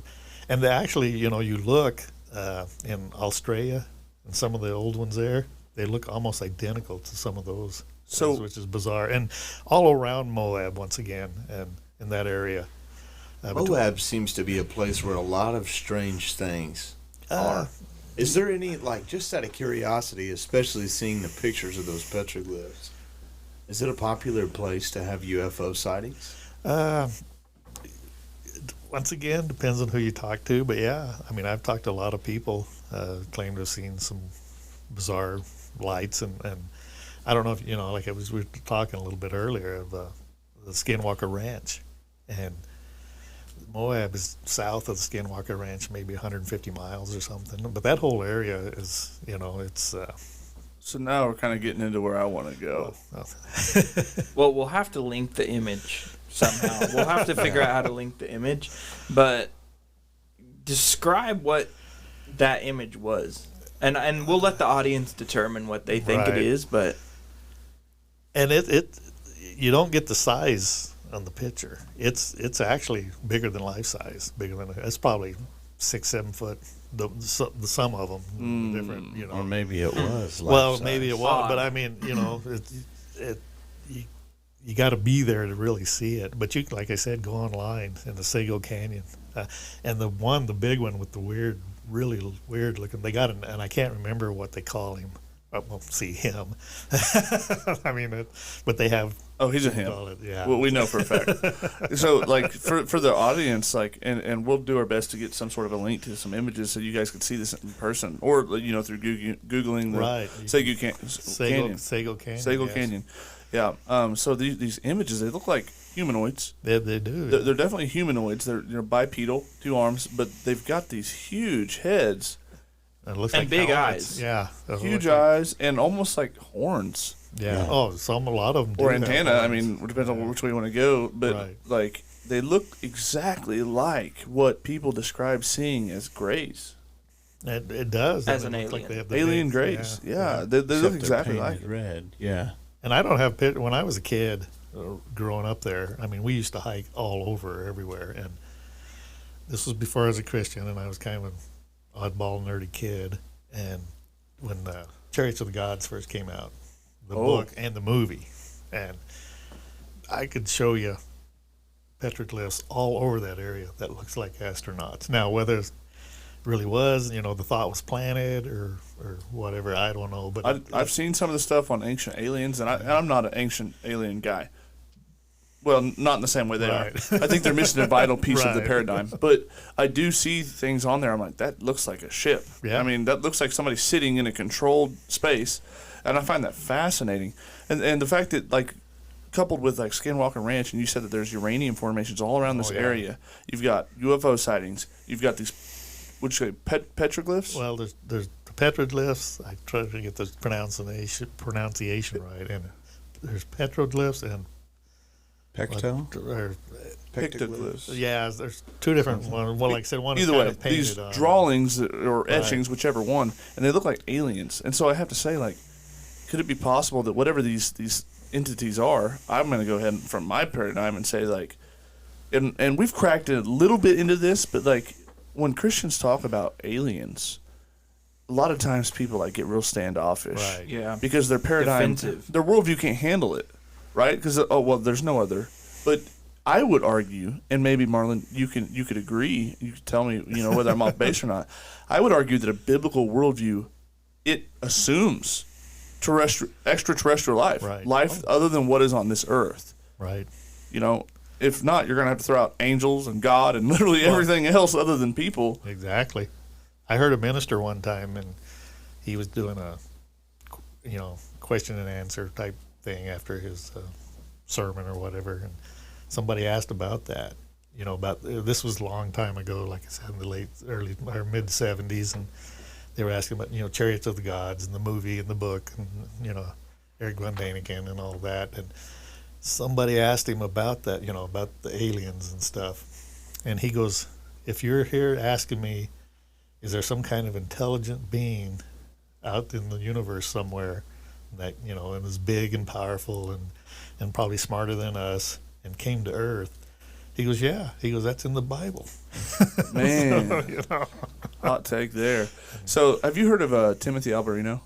Speaker 4: and they actually, you look in Australia and some of the old ones there, they look almost identical to some of those.
Speaker 2: So,
Speaker 4: which is bizarre, and all around Moab once again, and in that area.
Speaker 5: Moab seems to be a place where a lot of strange things are. Is there any, just out of curiosity, especially seeing the pictures of those petroglyphs, is it a popular place to have UFO sightings?
Speaker 4: Once again, depends on who you talk to, but yeah, I mean, I've talked to a lot of people claim to have seen some bizarre lights, and I don't know if, we were talking a little bit earlier of the Skinwalker Ranch, and Moab is south of the Skinwalker Ranch, maybe 150 miles or something, but that whole area is, it's...
Speaker 2: So now we're kind of getting into where I want to go.
Speaker 1: Well, we'll have to link the image somehow. We'll have to figure out how to link the image, but describe what that image was. And we'll let the audience determine what they think it is, but...
Speaker 4: And it you don't get the size on the picture. It's actually bigger than life size. It's probably 6-7 foot. The some of them different.
Speaker 5: Or maybe it was.
Speaker 4: Well, maybe it was, but I mean, you got to be there to really see it. But you, like I said, go online in the Sago Canyon, and the big one with the really weird looking. They got and I can't remember what they call him. I won't see him. I mean, but they have.
Speaker 2: Oh, he's a him.
Speaker 4: Yeah.
Speaker 2: Well, we know for a fact. So, for the audience, and we'll do our best to get some sort of a link to some images so you guys can see this in person, or through Googling the Sago Canyon.
Speaker 4: Sago Canyon.
Speaker 2: Sago Canyon. Yeah. So these images, they look like humanoids.
Speaker 4: They do.
Speaker 2: They're definitely humanoids. They're bipedal, 2 arms, but they've got these huge heads.
Speaker 4: It looks
Speaker 1: and
Speaker 4: like
Speaker 1: big
Speaker 4: helmets.
Speaker 1: eyes.
Speaker 4: Yeah.
Speaker 2: Huge eyes and almost like horns.
Speaker 4: Yeah. Oh, a lot of them do.
Speaker 2: Or antenna. I mean, it depends on which way you want to go. But,
Speaker 4: right.
Speaker 2: They look exactly like what people describe seeing as grays.
Speaker 4: It does.
Speaker 1: As an
Speaker 4: alien.
Speaker 1: alien.
Speaker 4: Like they have the
Speaker 2: Alien
Speaker 4: big,
Speaker 2: grays. Yeah. They look exactly like it.
Speaker 5: Red. Yeah.
Speaker 4: And I don't have pictures. When I was a kid growing up there, I mean, we used to hike all over everywhere. And this was before I was a Christian, and I was kind of an oddball, nerdy kid. And when Chariots of the Gods first came out, the book and the movie, and I could show you petroglyphs all over that area that looks like astronauts. Now, whether it really was, the thought was planted or whatever, I don't know. But
Speaker 2: I've seen some of the stuff on Ancient Aliens, and I'm not an Ancient Alien guy. Well, not in the same way they are. I think they're missing a vital piece of the paradigm. But I do see things on there. I'm like, that looks like a ship.
Speaker 4: Yeah.
Speaker 2: I mean, that looks like somebody sitting in a controlled space, and I find that fascinating. And the fact that, coupled with, Skinwalker Ranch, and you said that there's uranium formations all around this area. You've got UFO sightings. You've got these, what'd you say, petroglyphs?
Speaker 4: Well, there's the petroglyphs. I try to get the pronunciation right. And there's petroglyphs and
Speaker 2: Pictoglyphs.
Speaker 4: Yeah, there's 2 different ones. Well, like I said, one is
Speaker 2: Either
Speaker 4: kind
Speaker 2: way,
Speaker 4: of painted
Speaker 2: these
Speaker 4: on.
Speaker 2: drawings or etchings, whichever one, and they look like aliens. And so I have to say, could it be possible that whatever these entities are, I'm going to go ahead from my paradigm and say, and we've cracked a little bit into this, but when Christians talk about aliens, a lot of times people get real standoffish,
Speaker 4: Right.
Speaker 1: Yeah.
Speaker 2: because their paradigm,
Speaker 1: Defensive.
Speaker 2: their worldview can't handle it, right? Because there's no other. But I would argue, and maybe Marlyn, you could agree. You could tell me, whether I'm off base or not. I would argue that a biblical worldview, it assumes extraterrestrial life,
Speaker 4: Right.
Speaker 2: life other than what is on this earth.
Speaker 4: Right.
Speaker 2: If not, you're going to have to throw out angels and God and literally everything else other than people.
Speaker 4: Exactly. I heard a minister one time, and he was doing a, question and answer type thing after his sermon or whatever, and somebody asked about that. About this was a long time ago, like I said, in the early or mid '70s, and they were asking about Chariots of the Gods and the movie and the book, and Eric Von Däniken and all that, and somebody asked him about that, about the aliens and stuff, and he goes, "If you're here asking me, is there some kind of intelligent being out in the universe somewhere that and is big and powerful and probably smarter than us and came to Earth?" He goes, "Yeah." He goes, "That's in the Bible."
Speaker 2: Man,
Speaker 4: so,
Speaker 2: hot take there. So, have you heard of Timothy Alberino?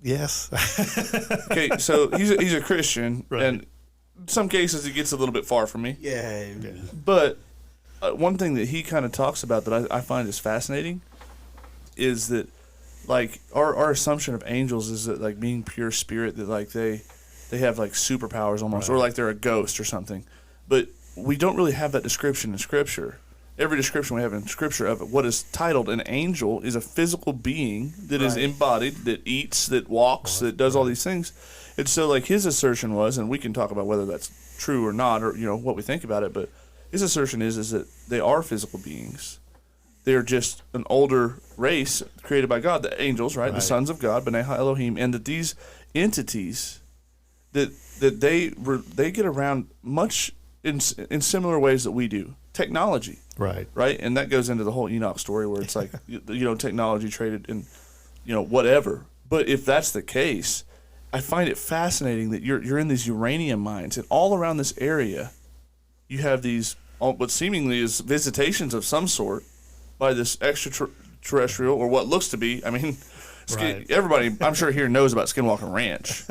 Speaker 4: Yes.
Speaker 2: Okay, so he's a Christian,
Speaker 4: Right.
Speaker 2: and in some cases it gets a little bit far from me.
Speaker 5: Yeah.
Speaker 2: But one thing that he kind of talks about that I find is fascinating is that, like, our assumption of angels is that, like, being pure spirit, that, like, they have, like, superpowers almost,
Speaker 4: Right.
Speaker 2: or like they're a ghost or something. But we don't really have that description in Scripture. Every description we have in Scripture of what is titled an angel is a physical being that is embodied, that eats, that walks, that does all these things. And so, like, his assertion was, and we can talk about whether that's true or not, or what we think about it, but his assertion is that they are physical beings. They're just an older race created by God, the angels, right? The sons of God, B'nai Elohim, and that these entities that they get around much in similar ways that we do. Technology,
Speaker 4: Right.
Speaker 2: and that goes into the whole Enoch story where it's like technology traded in whatever. But if that's the case, I find it fascinating that you're in these uranium mines, and all around this area you have these what seemingly is visitations of some sort by this extraterrestrial, or what looks to be. I mean,
Speaker 4: Right.
Speaker 2: everybody I'm sure here knows about Skinwalker Ranch,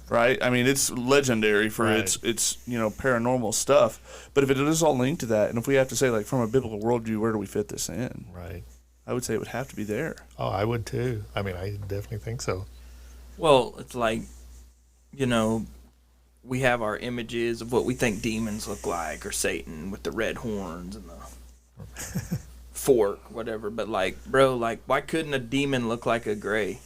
Speaker 2: right? I mean, it's legendary for
Speaker 4: Right.
Speaker 2: its paranormal stuff. But if it is all linked to that, and if we have to say, like, from a biblical worldview, where do we fit this in?
Speaker 4: Right.
Speaker 2: I would say it would have to be there.
Speaker 4: Oh, I would too. I mean, I definitely think so.
Speaker 1: Well, it's like, we have our images of what we think demons look like, or Satan with the red horns and the fork, whatever. But, like, bro, like, why couldn't a demon look like a gray?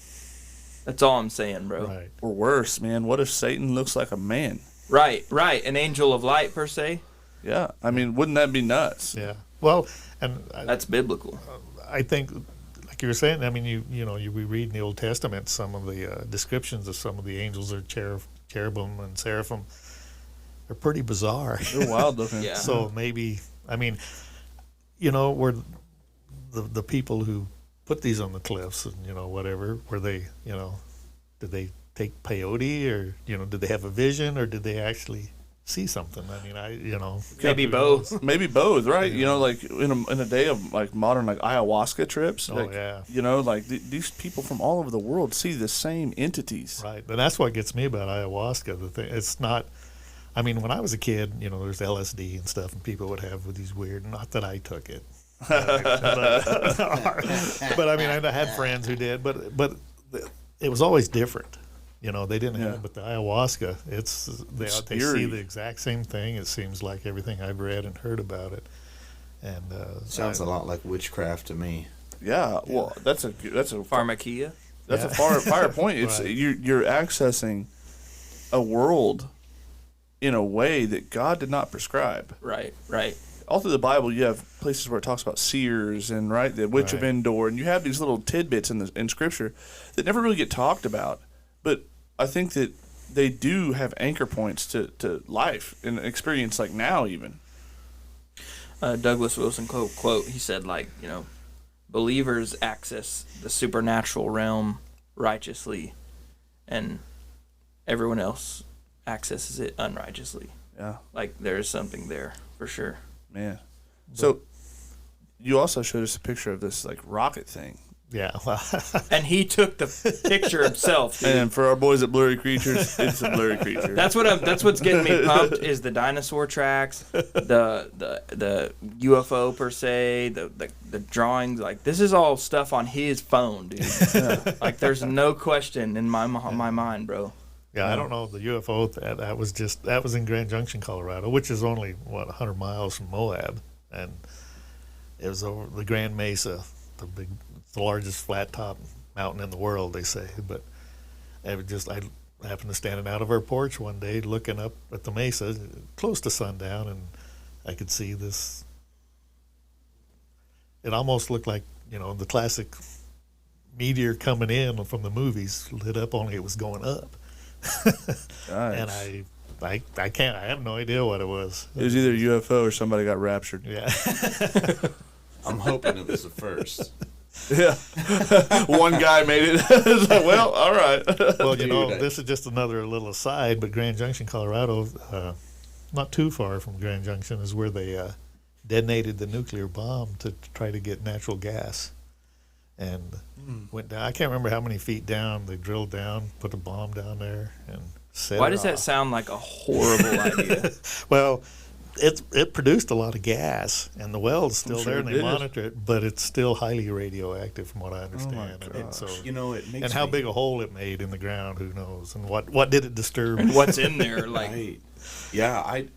Speaker 1: That's all I'm saying, bro.
Speaker 4: Right.
Speaker 2: Or worse, man, what if Satan looks like a man?
Speaker 1: Right. An angel of light, per se.
Speaker 2: Yeah, I mean, wouldn't that be nuts?
Speaker 4: Yeah. Well, and
Speaker 1: That's biblical.
Speaker 4: I think, like you were saying, I mean, we read in the Old Testament some of the descriptions of some of the angels or cherubim and seraphim. They're pretty bizarre.
Speaker 2: They're wild looking.
Speaker 1: Yeah.
Speaker 4: So maybe, I mean, we're the people who put these on the cliffs and whatever. Were they, did they take peyote, or did they have a vision, or did they actually see something? I mean,
Speaker 1: Maybe both.
Speaker 2: Maybe both, right? Like in a day of, like, modern, like, ayahuasca trips.
Speaker 4: Oh,
Speaker 2: like,
Speaker 4: yeah.
Speaker 2: These people from all over the world see the same entities.
Speaker 4: Right, and that's what gets me about ayahuasca. The thing, it's not. I mean, when I was a kid, there's LSD and stuff, and people would have with these weird. Not that I took it, but I mean, I had friends who did. But it was always different. They didn't have. But the ayahuasca, they see
Speaker 2: eerie.
Speaker 4: the exact same thing. It seems like everything I've read and heard about it, and
Speaker 5: Sounds a lot like witchcraft to me.
Speaker 2: Yeah, well, that's a
Speaker 1: Pharmakia.
Speaker 2: that's a far point. It's
Speaker 4: Right.
Speaker 2: you're accessing a world in a way that God did not prescribe.
Speaker 1: Right.
Speaker 2: All through the Bible, you have places where it talks about seers and the witch of
Speaker 4: Right.
Speaker 2: Endor, and you have these little tidbits in Scripture that never really get talked about. But I think that they do have anchor points to life and experience, like now even.
Speaker 1: Douglas Wilson quote. He said, like, believers access the supernatural realm righteously, and everyone else accesses it unrighteously.
Speaker 2: Yeah,
Speaker 1: Like, there is something there for sure.
Speaker 2: man. So you also showed us a picture of this, like, rocket thing.
Speaker 4: yeah.
Speaker 1: And he took the picture himself, dude.
Speaker 2: And for our boys at Blurry Creatures, it's a blurry creature.
Speaker 1: That's what's getting me pumped is the dinosaur tracks, the UFO per se, the drawings. Like, this is all stuff on his phone, dude. Like, there's no question in my mind, bro.
Speaker 4: Yeah, I don't know the UFO. That was in Grand Junction, Colorado, which is only 100 miles from Moab, and it was over the Grand Mesa, the largest flat top mountain in the world, they say. But I happened to standing out of our porch one day looking up at the mesa close to sundown, and I could see this. It almost looked like, the classic meteor coming in from the movies, lit up, only it was going up.
Speaker 2: Nice.
Speaker 4: And I have no idea what it was.
Speaker 2: It was either a UFO or somebody got raptured.
Speaker 4: Yeah.
Speaker 5: I'm hoping it was the first.
Speaker 2: Yeah. One guy made it. It's like, well, all right.
Speaker 4: Well, this is just another little aside, but Grand Junction, Colorado, not too far from Grand Junction, is where they detonated the nuclear bomb to try to get natural gas. And went down. I can't remember how many feet down. They drilled down, put a bomb down there, and set
Speaker 1: Why
Speaker 4: it
Speaker 1: does that
Speaker 4: off.
Speaker 1: sound like a horrible idea?
Speaker 4: Well, it produced a lot of gas, and the well's still
Speaker 2: sure
Speaker 4: there, and
Speaker 2: it
Speaker 4: they
Speaker 2: did.
Speaker 4: monitor it, but it's still highly radioactive, from what I understand. And so,
Speaker 5: It makes
Speaker 4: and how
Speaker 5: me-
Speaker 4: big a hole it made in the ground, who knows? And what did it disturb?
Speaker 1: And what's in there? Like,
Speaker 5: Right. Yeah, I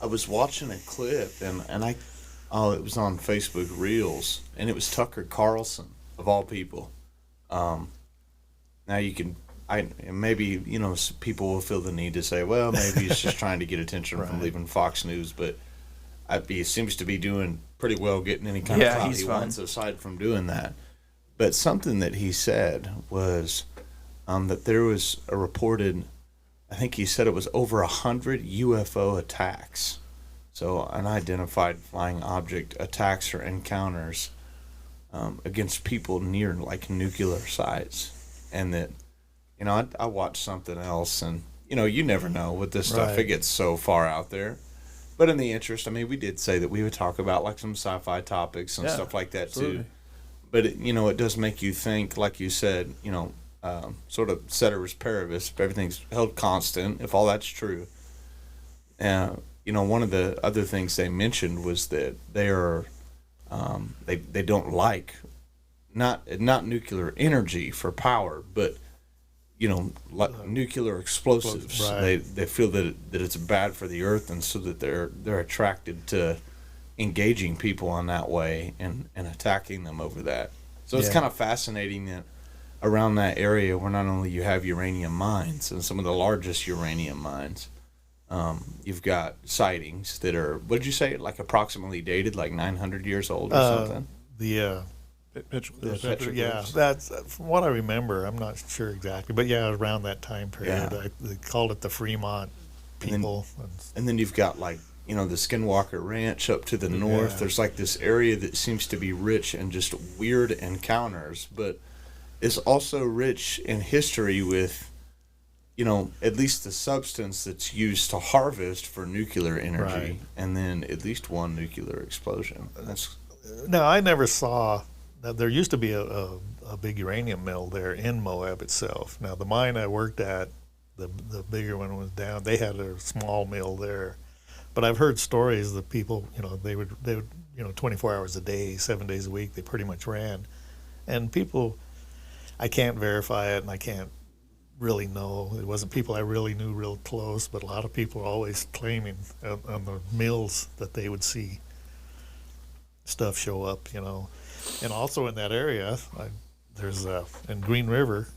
Speaker 5: was watching a clip and it was on Facebook Reels, and it was Tucker Carlson of all people. Now you can maybe people will feel the need to say, well, maybe he's just trying to get attention from leaving Fox News, but he seems to be doing pretty well getting any kind of clout
Speaker 1: he's
Speaker 5: he
Speaker 1: fine.
Speaker 5: wants aside from doing that. But something that he said was that there was a reported, I think he said it was over 100 UFO attacks. So unidentified flying object attacks or encounters against people near like nuclear sites. And that, I watched something else, and you never know with this stuff.
Speaker 4: Right.
Speaker 5: It gets so far out there. But in the interest, we did say that we would talk about like some sci-fi topics and stuff like that
Speaker 2: absolutely.
Speaker 5: too. But it does make you think, like you said, sort of ceteris paribus, if everything's held constant, if all that's true. One of the other things they mentioned was that they are, they don't like, not nuclear energy for power, but like nuclear explosives.
Speaker 4: Right.
Speaker 5: They feel that it's bad for the earth, and so that they're attracted to engaging people in that way and attacking them over that. So it's
Speaker 4: Yeah.
Speaker 5: kind of fascinating that around that area where not only you have uranium mines and some of the largest uranium mines, you've got sightings that are, what did you say, like approximately dated, like 900 years old or something?
Speaker 2: Petroglyphs.
Speaker 4: Yeah, that's from what I remember. I'm not sure exactly, but yeah, around that time period,
Speaker 5: Yeah.
Speaker 4: they called it the Fremont people.
Speaker 5: And then you've got like, the Skinwalker Ranch up to the north.
Speaker 4: Yeah.
Speaker 5: There's like this area that seems to be rich in just weird encounters, but is also rich in history with, at least the substance that's used to harvest for nuclear energy,
Speaker 4: Right.
Speaker 5: and then at least one nuclear explosion. That's
Speaker 4: Now, I never saw. Now, there used to be a big uranium mill there in Moab itself. Now, the mine I worked at, the bigger one was down. They had a small mill there, but I've heard stories that people, they would 24 hours a day, 7 days a week, they pretty much ran, and people, I can't verify it, and I can't really know. It wasn't people I really knew real close, but a lot of people are always claiming on the mills that they would see stuff show up, And also in that area, there's in Green River,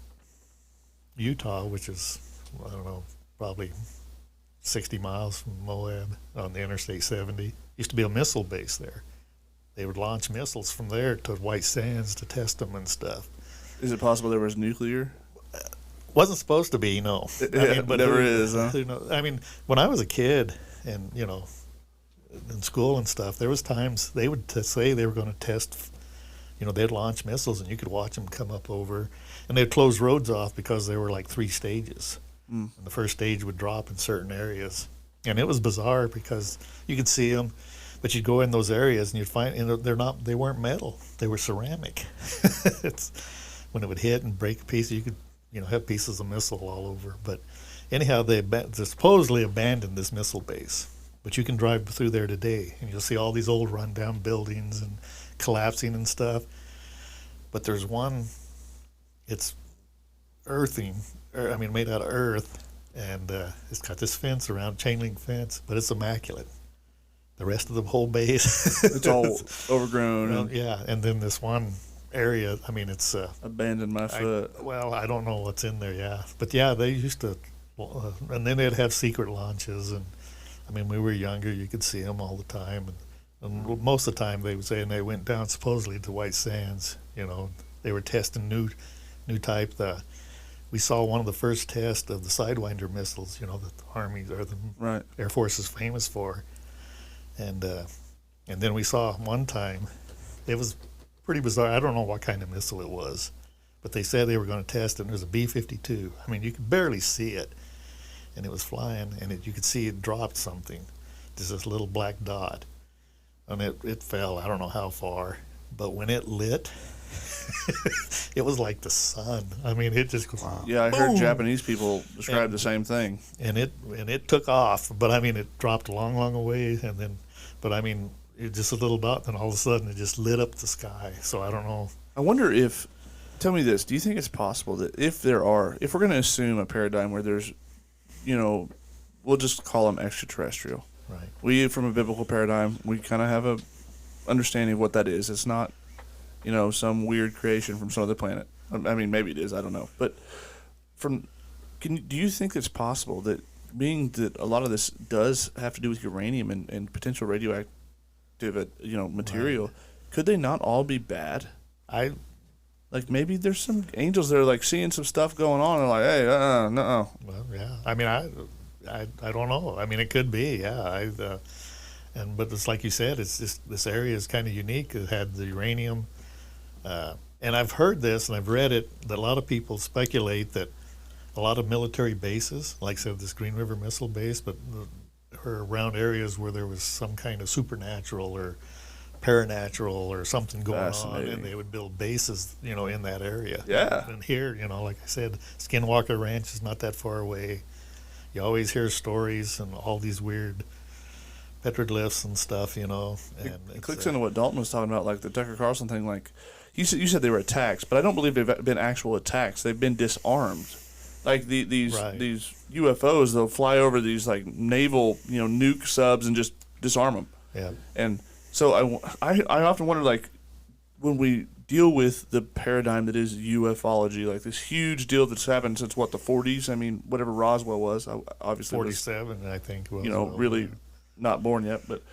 Speaker 4: Utah, which is, I don't know, probably 60 miles from Moab on the Interstate 70. Used to be a missile base there. They would launch missiles from there to White Sands to test them and stuff.
Speaker 2: Is it possible there was nuclear?
Speaker 4: Wasn't supposed to be, no.
Speaker 2: But never is, huh?
Speaker 4: Who knows? When I was a kid and, in school and stuff, there was times they would say they were going to test, they'd launch missiles and you could watch them come up over, and they'd close roads off because there were like 3 stages. And the first stage would drop in certain areas. And it was bizarre because you could see them, but you'd go in those areas and you'd find, they weren't metal, they were ceramic. When it would hit and break a piece, you could, have pieces of missile all over. But anyhow, they supposedly abandoned this missile base. But you can drive through there today, and you'll see all these old rundown buildings and collapsing and stuff. But there's one, it's made out of earth, and it's got this fence around, chain link fence, but it's immaculate. The rest of the whole base,
Speaker 2: It's all overgrown.
Speaker 4: yeah, and then this one area. I mean, it's
Speaker 2: abandoned my foot.
Speaker 4: I don't know what's in there. Yeah, but yeah, they used to, and then they'd have secret launches, and I mean, we were younger. You could see them all the time, and most of the time they would say, and they went down supposedly to White Sands. You know, they were testing new type. We saw one of the first tests of the Sidewinder missiles. You know, that the Army or the Air Force is famous for, and then we saw one time. It was pretty bizarre. I don't know what kind of missile it was, but they said they were going to test it. And it was a B-52. I mean, you could barely see it, and it was flying, and you could see it dropped something, just this little black dot, and it fell. I don't know how far, but when it lit, it was like the sun. I mean, it just
Speaker 2: yeah. I heard Japanese people describe the same thing,
Speaker 4: and it took off. But I mean, it dropped a long, long away, and then, but I mean. It's just a little dot, and all of a sudden it just lit up the sky. So I don't know.
Speaker 2: I wonder if, tell me this, do you think it's possible that if we're going to assume a paradigm where there's, you know, we'll just call them extraterrestrial.
Speaker 4: Right.
Speaker 2: We, from a biblical paradigm, we kind of have a understanding of what that is. It's not, you know, some weird creation from some other planet. I mean, maybe it is, I don't know. But do you think it's possible that, being that a lot of this does have to do with uranium and potential radioactive, material, could they not all be bad? Like maybe there's some angels that are like seeing some stuff going on and like, hey, no.
Speaker 4: Well, yeah. I mean, I don't know. I mean, it could be, yeah. But it's like you said, it's just this area is kind of unique. It had the uranium, and I've heard this and I've read it that a lot of people speculate that a lot of military bases, like I said, this Green River Missile Base, but or around areas where there was some kind of supernatural or paranatural or something going on, and they would build bases, you know, in that area.
Speaker 2: Yeah.
Speaker 4: And here, you know, like I said, Skinwalker Ranch is not that far away. You always hear stories and all these weird petroglyphs and stuff, you know. And
Speaker 2: it clicks into what Dalton was talking about, like the Tucker Carlson thing. Like you said they were attacks, but I don't believe they've been actual attacks. They've been disarmed. Like these UFOs, they'll fly over these like naval, you know, nuke subs and just disarm them.
Speaker 4: Yeah.
Speaker 2: And so I often wonder, like, when we deal with the paradigm that is ufology, like this huge deal that's happened since the 40s. I mean, whatever Roswell was, obviously
Speaker 4: 47, I think.
Speaker 2: You know, really not born yet, but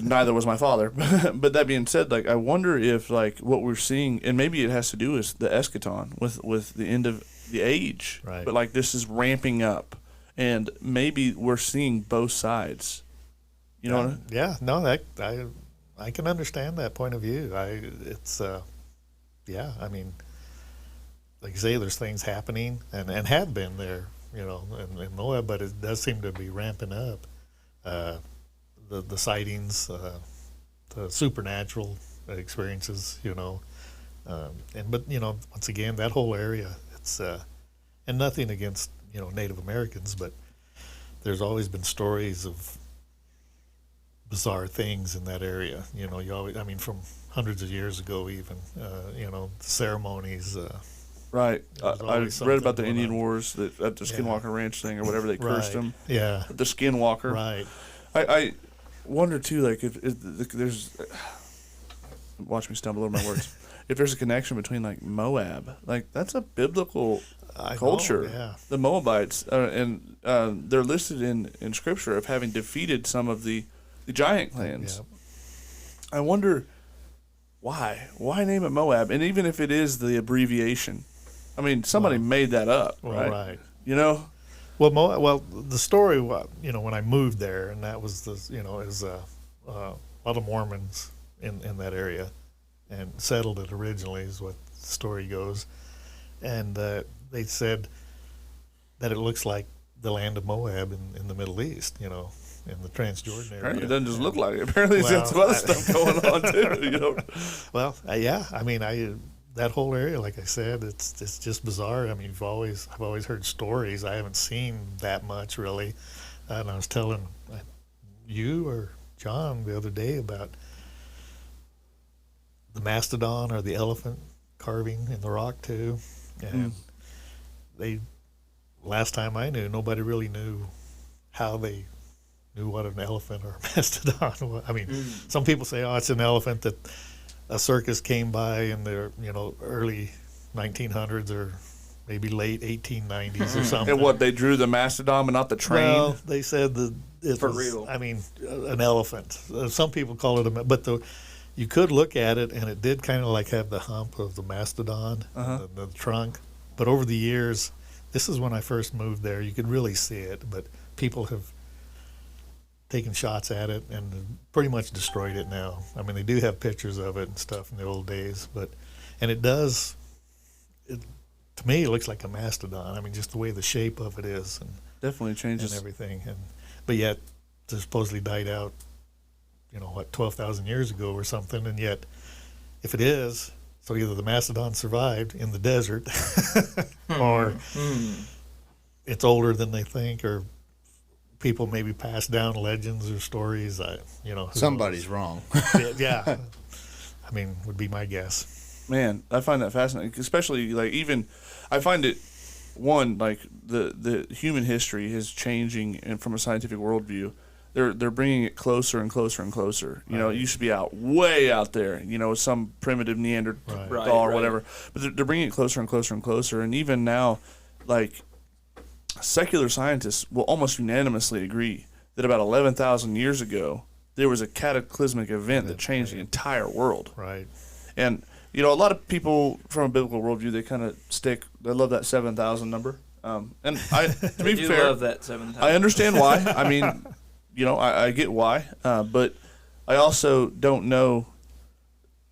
Speaker 2: neither was my father. But that being said, like, I wonder if like what we're seeing, and maybe it has to do with the eschaton, with the end of the age,
Speaker 4: right?
Speaker 2: But like this is ramping up, and maybe we're seeing both sides. You know what I mean?
Speaker 4: Yeah, no, I can understand that point of view. Yeah, I mean, like you say, there's things happening and have been there, you know, in Moab, but it does seem to be ramping up. The sightings, the supernatural experiences, you know, but you know, once again, that whole area, it's and nothing against, you know, Native Americans, but there's always been stories of bizarre things in that area. You know, I mean, from hundreds of years ago, even, you know, ceremonies.
Speaker 2: Right. I read about the Indian Wars at the Skinwalker Ranch thing or whatever, they cursed him.
Speaker 4: Yeah.
Speaker 2: The Skinwalker.
Speaker 4: Right.
Speaker 2: I wonder too, like if there's, watch me stumble over my words. If there's a connection between like Moab, like that's a biblical culture.
Speaker 4: Yeah.
Speaker 2: The Moabites, and they're listed in Scripture of having defeated some of the giant clans.
Speaker 4: Yep.
Speaker 2: I wonder why name it Moab, and even if it is the abbreviation, I mean somebody made that up, right?
Speaker 4: Right.
Speaker 2: You know.
Speaker 4: Well, the story, you know, when I moved there, and that was you know, is a lot of Mormons in that area, and settled it originally, is what the story goes, and they said that it looks like the land of Moab in the Middle East, you know, in the Transjordan area.
Speaker 2: Apparently it doesn't just look like it. Apparently there's got some other stuff going on too, you know.
Speaker 4: Well, yeah, I mean, that whole area, like I said, it's just bizarre. I mean, I've always heard stories. I haven't seen that much really. And I was telling you or John the other day about the mastodon or the elephant carving in the rock too. And last time I knew, nobody really knew how they knew what an elephant or a mastodon was. I mean, some people say, oh, it's an elephant that a circus came by in the early 1900s or maybe late 1890s or something.
Speaker 2: And what, they drew the mastodon but not the train?
Speaker 4: Well, they said that it
Speaker 1: For
Speaker 4: was,
Speaker 1: real.
Speaker 4: I mean, an elephant. Some people call it but you could look at it, and it did kind of like have the hump of the mastodon, the trunk. But over the years, this is when I first moved there, you could really see it, but people have taken shots at it and pretty much destroyed it now. I mean, they do have pictures of it and stuff in the old days, and it does, to me, it looks like a mastodon. I mean, just the way the shape of it is. And
Speaker 2: Definitely changes.
Speaker 4: and everything. But yet, it supposedly died out, 12,000 years ago or something. And yet, if it is, so either the mastodon survived in the desert, or it's older than they think, or people maybe passed down legends or stories. Who
Speaker 5: Somebody's wrong.
Speaker 4: knows? Yeah, I mean, would be my guess.
Speaker 2: Man, I find that fascinating, especially I find it, one, like the human history is changing, and from a scientific worldview, they're bringing it closer and closer and closer. It used to be way out there, some primitive Neanderthal or whatever, but they're bringing it closer and closer and closer. And even now, like, secular scientists will almost unanimously agree that about 11,000 years ago, there was a cataclysmic event that changed the entire world.
Speaker 4: Right.
Speaker 2: And a lot of people from a biblical worldview, they love that 7,000 number. And to be fair,
Speaker 1: love that 7,000.
Speaker 2: I understand why. I mean, I get why. But I also don't know,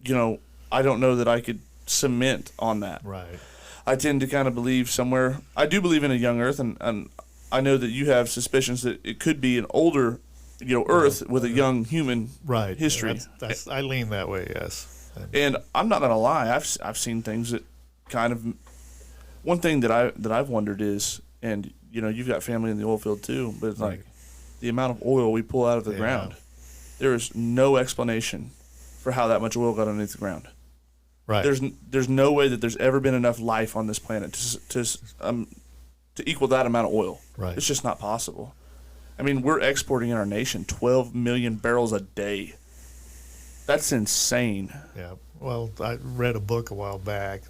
Speaker 2: I don't know that I could cement on that.
Speaker 4: Right.
Speaker 2: I tend to kind of believe somewhere. I do believe in a young Earth, and I know that you have suspicions that it could be an older, Earth with a young human history.
Speaker 4: That's I lean that way. Yes.
Speaker 2: And I'm not gonna lie, I've seen things that kind of. One thing that I've wondered is, and you've got family in the oil field too, but it's like the amount of oil we pull out of the ground. There is no explanation for how that much oil got underneath the ground.
Speaker 4: Right.
Speaker 2: There's no way that there's ever been enough life on this planet to equal that amount of oil.
Speaker 4: Right.
Speaker 2: It's just not possible. I mean, we're exporting in our nation 12 million barrels a day. That's insane.
Speaker 4: Yeah. Well, I read a book a while back.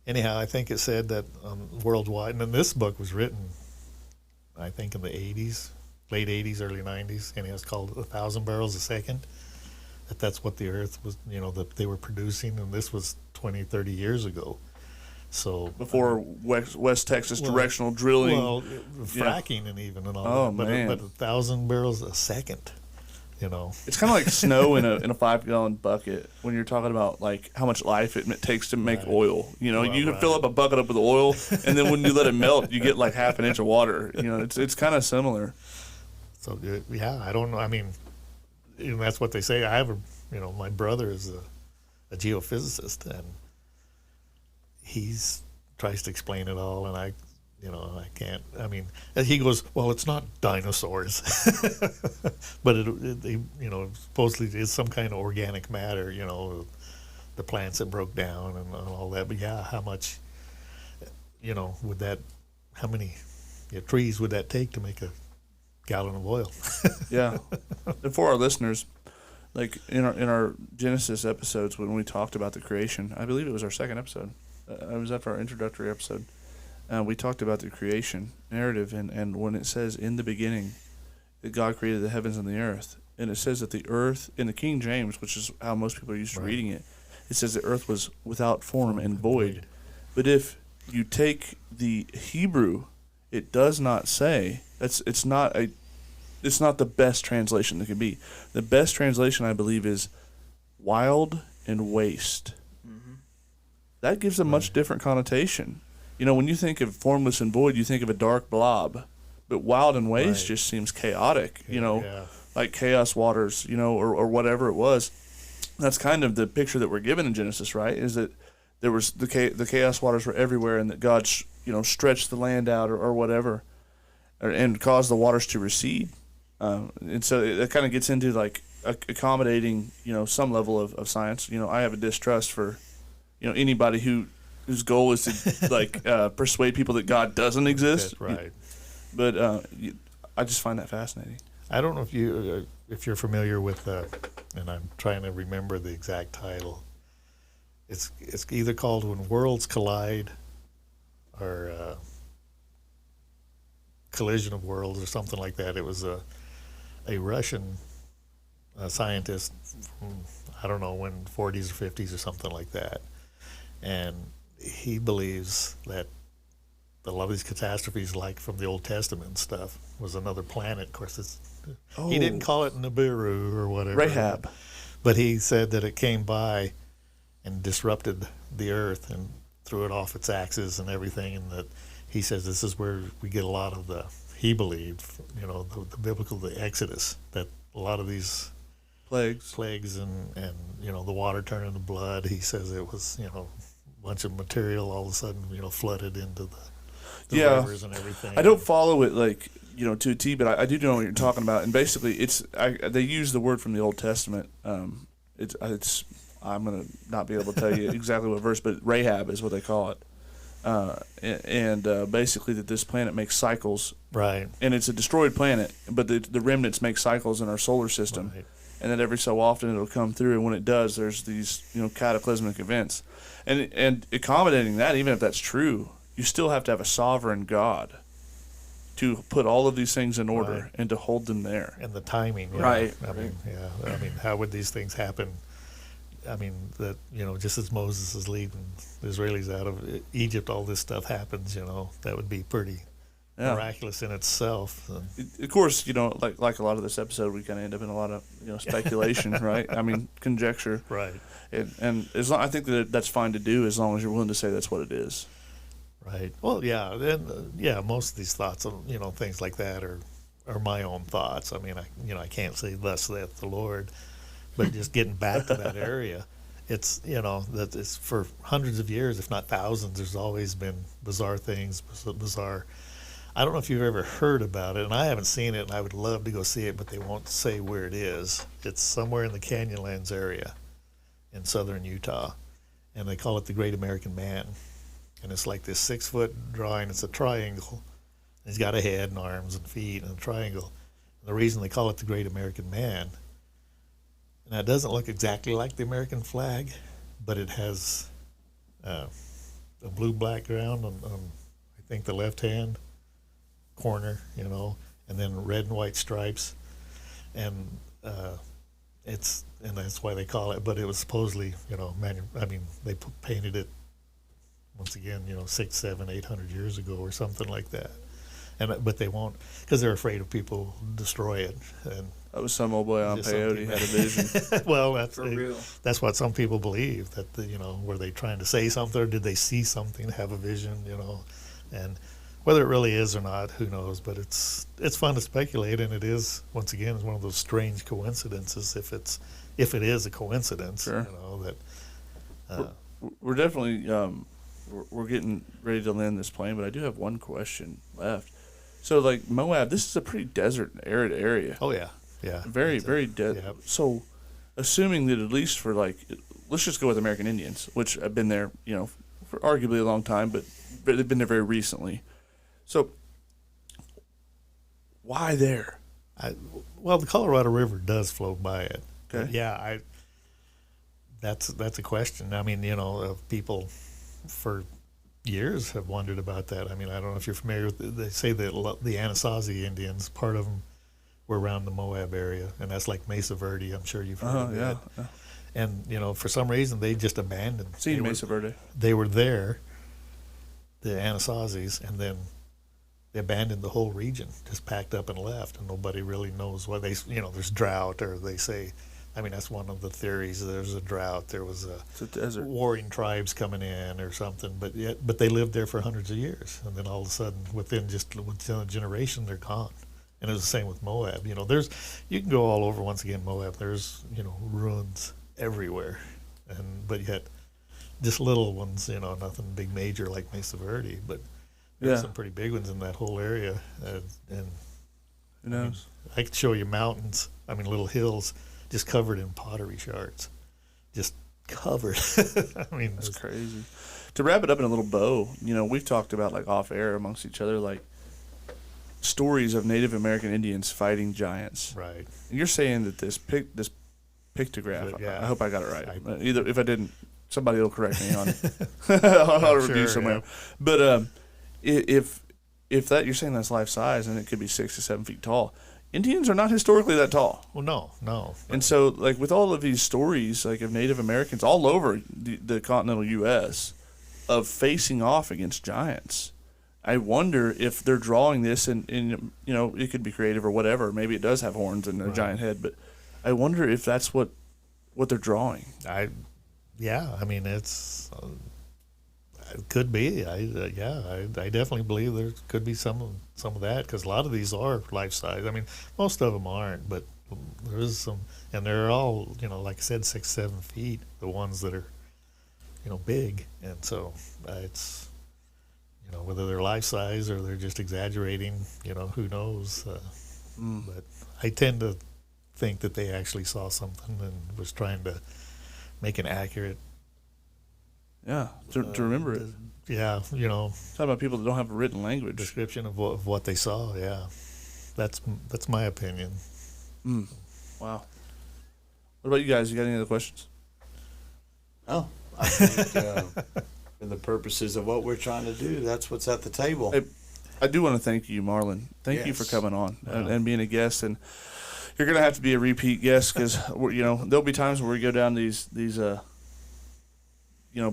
Speaker 4: Anyhow, I think it said that worldwide, and then this book was written, I think, in the 80s, late 80s, early 90s, and it's called 1,000 Barrels a Second. That's what the Earth was, that they were producing, and this was 20, 30 years ago. So
Speaker 2: before West Texas directional drilling.
Speaker 4: Well, fracking and even and all that.
Speaker 2: Man.
Speaker 4: But 1,000 barrels a second.
Speaker 2: It's kind of like snow in a 5-gallon bucket when you're talking about like how much life it takes to make oil. You can fill up a bucket up with oil, and then when you let it melt, you get like half an inch of water. It's kind of similar.
Speaker 4: So I don't know. I mean, that's what they say. I have my brother is a geophysicist, and he's tries to explain it all, and I can't. I mean, he goes, well, it's not dinosaurs, but it supposedly is some kind of organic matter, the plants that broke down and all that. But how much, how many trees would that take to make a gallon of oil?
Speaker 2: Yeah. And for our listeners, like in our Genesis episodes, when we talked about the creation, I believe it was our second episode. I was after our introductory episode. We talked about the creation narrative, and when it says in the beginning that God created the heavens and the earth, and it says that the earth, in the King James, which is how most people are used to reading it, it says the earth was without form and void. But if you take the Hebrew, it does not say it's not the best translation that could be. The best translation, I believe, is wild and waste. Mm-hmm. That gives a much different connotation. When you think of formless and void, you think of a dark blob. But wild and waste just seems chaotic, like chaos waters, or whatever it was. That's kind of the picture that we're given in Genesis, right? Is that there was the chaos waters were everywhere, and that God, stretched the land out or whatever, and caused the waters to recede. And so it kind of gets into like accommodating, some level of science. I have a distrust for, anybody whose goal is to persuade people that God doesn't exist.
Speaker 4: That's right.
Speaker 2: But I just find that fascinating.
Speaker 4: I don't know if if you're familiar with, and I'm trying to remember the exact title. It's either called When Worlds Collide, or Collision of Worlds, or something like that. It was a Russian scientist from, I don't know when, 40s or 50s or something like that, and he believes that a lot of these catastrophes, like from the Old Testament and stuff, was another planet. Of course, he didn't call it Nibiru or whatever.
Speaker 2: Rahab.
Speaker 4: But he said that it came by and disrupted the earth and threw it off its axis and everything, and that he says this is where we get a lot of he believed, the biblical, the Exodus, that a lot of these plagues and the water turning to blood. He says it was, a bunch of material all of a sudden, flooded into the rivers and everything.
Speaker 2: I don't follow it to a T, but I do know what you're talking about. And basically, they use the word from the Old Testament. It's I'm gonna not be able to tell you exactly what verse, but Rahab is what they call it. Basically that this planet makes cycles,
Speaker 4: right? And
Speaker 2: it's a destroyed planet, but the remnants make cycles in our solar system, right. And then every so often it'll come through, and when it does, there's these cataclysmic events, and accommodating that, even if that's true, you still have to have a sovereign God to put all of these things in order, right. And to hold them there,
Speaker 4: and the timing,
Speaker 2: right?
Speaker 4: I mean, how would these things happen? I mean, that, just as Moses is leading the Israelis out of Egypt, all this stuff happens, that would be pretty miraculous in itself.
Speaker 2: Of course, like a lot of this episode, we kind of end up in a lot of, speculation, right? I mean, conjecture.
Speaker 4: Right.
Speaker 2: And I think that's fine to do as long as you're willing to say that's what it is.
Speaker 4: Right. Well, yeah. And, most of these thoughts, things like that are my own thoughts. I mean, I can't say thus saith the Lord. But just getting back to that area, it's, that it's for hundreds of years, if not thousands, there's always been bizarre things, bizarre. I don't know if you've ever heard about it, and I haven't seen it, and I would love to go see it, but they won't say where it is. It's somewhere in the Canyonlands area in southern Utah, and they call it the Great American Man. And it's like this 6-foot drawing. It's a triangle. He's got a head and arms and feet and a triangle. And the reason they call it the Great American Man, now, it doesn't look exactly like the American flag, but it has a blue background on I think, the left-hand corner, and then red and white stripes. And that's why they call it. But it was supposedly, they painted it, once again, 600, 700, 800 years ago or something like that. But they won't, because they're afraid of people destroy it. And
Speaker 2: that was some old boy on peyote had a vision.
Speaker 4: Well,
Speaker 1: real.
Speaker 4: That's what some people believe, that were they trying to say something, or did they see something, have a vision, and whether it really is or not, who knows? But it's fun to speculate, and it is, once again, it's one of those strange coincidences. If it is a coincidence,
Speaker 2: sure.
Speaker 4: That
Speaker 2: we're definitely we're getting ready to land this plane, but I do have one question left. So, like Moab, this is a pretty desert, arid area.
Speaker 4: Oh yeah. Yeah.
Speaker 2: Very desert.
Speaker 4: Yeah.
Speaker 2: So, assuming that at least for let's just go with American Indians, which have been there, for arguably a long time, but they've been there very recently. So, why there?
Speaker 4: Well, the Colorado River does flow by it.
Speaker 2: Okay.
Speaker 4: Yeah, that's a question. I mean, people for years have wondered about that. I mean, I don't know if you're familiar with. They say that the Anasazi Indians, part of them, were around the Moab area, and that's like Mesa Verde. I'm sure you've heard of that. Yeah. And for some reason they just abandoned.
Speaker 2: Mesa Verde.
Speaker 4: They were there, the Anasazis, and then they abandoned the whole region, just packed up and left, and nobody really knows why. There's drought, or they say. I mean, that's one of the theories. There's a drought. There was
Speaker 2: a desert.
Speaker 4: Warring tribes coming in or something. But they lived there for hundreds of years, and then all of a sudden, within a generation, they're gone. And it was the same with Moab. You can go all over, once again, Moab. There's ruins everywhere, but yet just little ones. Nothing big major like Mesa Verde, but there's some pretty big ones in that whole area. And
Speaker 2: who knows?
Speaker 4: I could show you mountains. I mean, little hills. Just covered in pottery shards, just covered. I mean,
Speaker 2: that's crazy. To wrap it up in a little bow, we've talked about off air amongst each other, stories of Native American Indians fighting giants.
Speaker 4: Right.
Speaker 2: And you're saying that this pictograph,
Speaker 4: Yeah.
Speaker 2: I hope I got it right. Either if I didn't, somebody will correct me on a review somewhere. Yeah. But if that you're saying that's life size and it could be 6 to 7 feet tall, Indians are not historically that tall.
Speaker 4: Well, no.
Speaker 2: And so, like with all of these stories, like of Native Americans all over the continental U.S. of facing off against giants, I wonder if they're drawing this, and it could be creative or whatever. Maybe it does have horns and a giant head, but I wonder if that's what they're drawing.
Speaker 4: I mean, it's it could be. I definitely believe there could be some of that, because a lot of these are life size. I mean, most of them aren't, but there is some, and they're all like I said, 6-7 feet. The ones that are big, and so it's whether they're life size or they're just exaggerating. Who knows? But I tend to think that they actually saw something and was trying to make an accurate.
Speaker 2: Yeah, to remember it.
Speaker 4: Yeah,
Speaker 2: talking about people that don't have a written language.
Speaker 4: Description of what they saw. Yeah, that's my opinion.
Speaker 2: Wow. What about you guys? You got any other questions?
Speaker 5: Oh, I think for the purposes of what we're trying to do, that's what's at the table.
Speaker 2: Hey, I do want to thank you, Marlyn. Thank you for coming on and being a guest. And you're going to have to be a repeat guest, because there'll be times where we go down these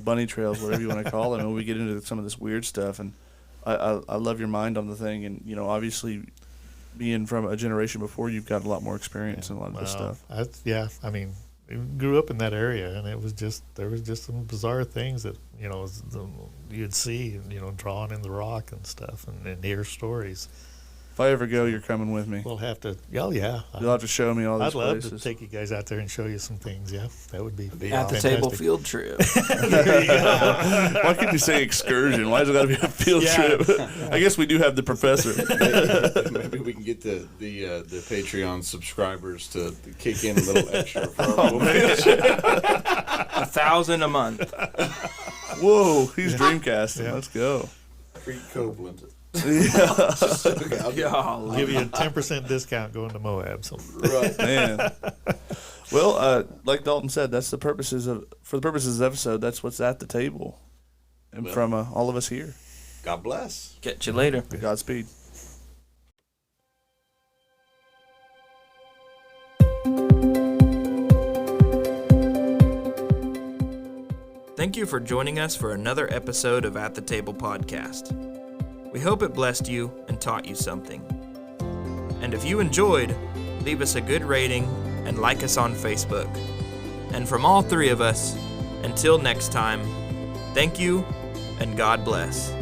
Speaker 2: bunny trails, whatever you want to call them, and we get into some of this weird stuff. And I love your mind on the thing, and obviously being from a generation before, you've got a lot more experience in a lot of this stuff.
Speaker 4: I mean, I grew up in that area, and there was just some bizarre things that you'd see, drawn in the rock and stuff, and hear stories.
Speaker 2: If I ever go, you're coming with me.
Speaker 4: We'll have to. Oh yeah.
Speaker 2: You'll have to show me all these places.
Speaker 4: I'd love to take you guys out there and show you some things. Yeah, that would be
Speaker 1: at the table field trip.
Speaker 2: There you go. Why couldn't you say excursion? Why has it got to be a field trip? I guess we do have the professor.
Speaker 5: Maybe we can get the Patreon subscribers to kick in a little extra. For
Speaker 1: $1,000 a month.
Speaker 2: Whoa, he's Dreamcasting. Yeah. Let's go.
Speaker 5: Treat Copeland.
Speaker 2: Yeah.
Speaker 4: I'll give you a 10% discount going to Moab. So.
Speaker 5: Right,
Speaker 2: man. Well, like Dalton said, for the purposes of the episode, that's what's at the table, and from all of us here.
Speaker 5: God bless.
Speaker 1: Catch you later.
Speaker 2: Godspeed.
Speaker 1: Thank you for joining us for another episode of At the Table Podcast. We hope it blessed you and taught you something. And if you enjoyed, leave us a good rating and like us on Facebook. And from all three of us, until next time, thank you and God bless.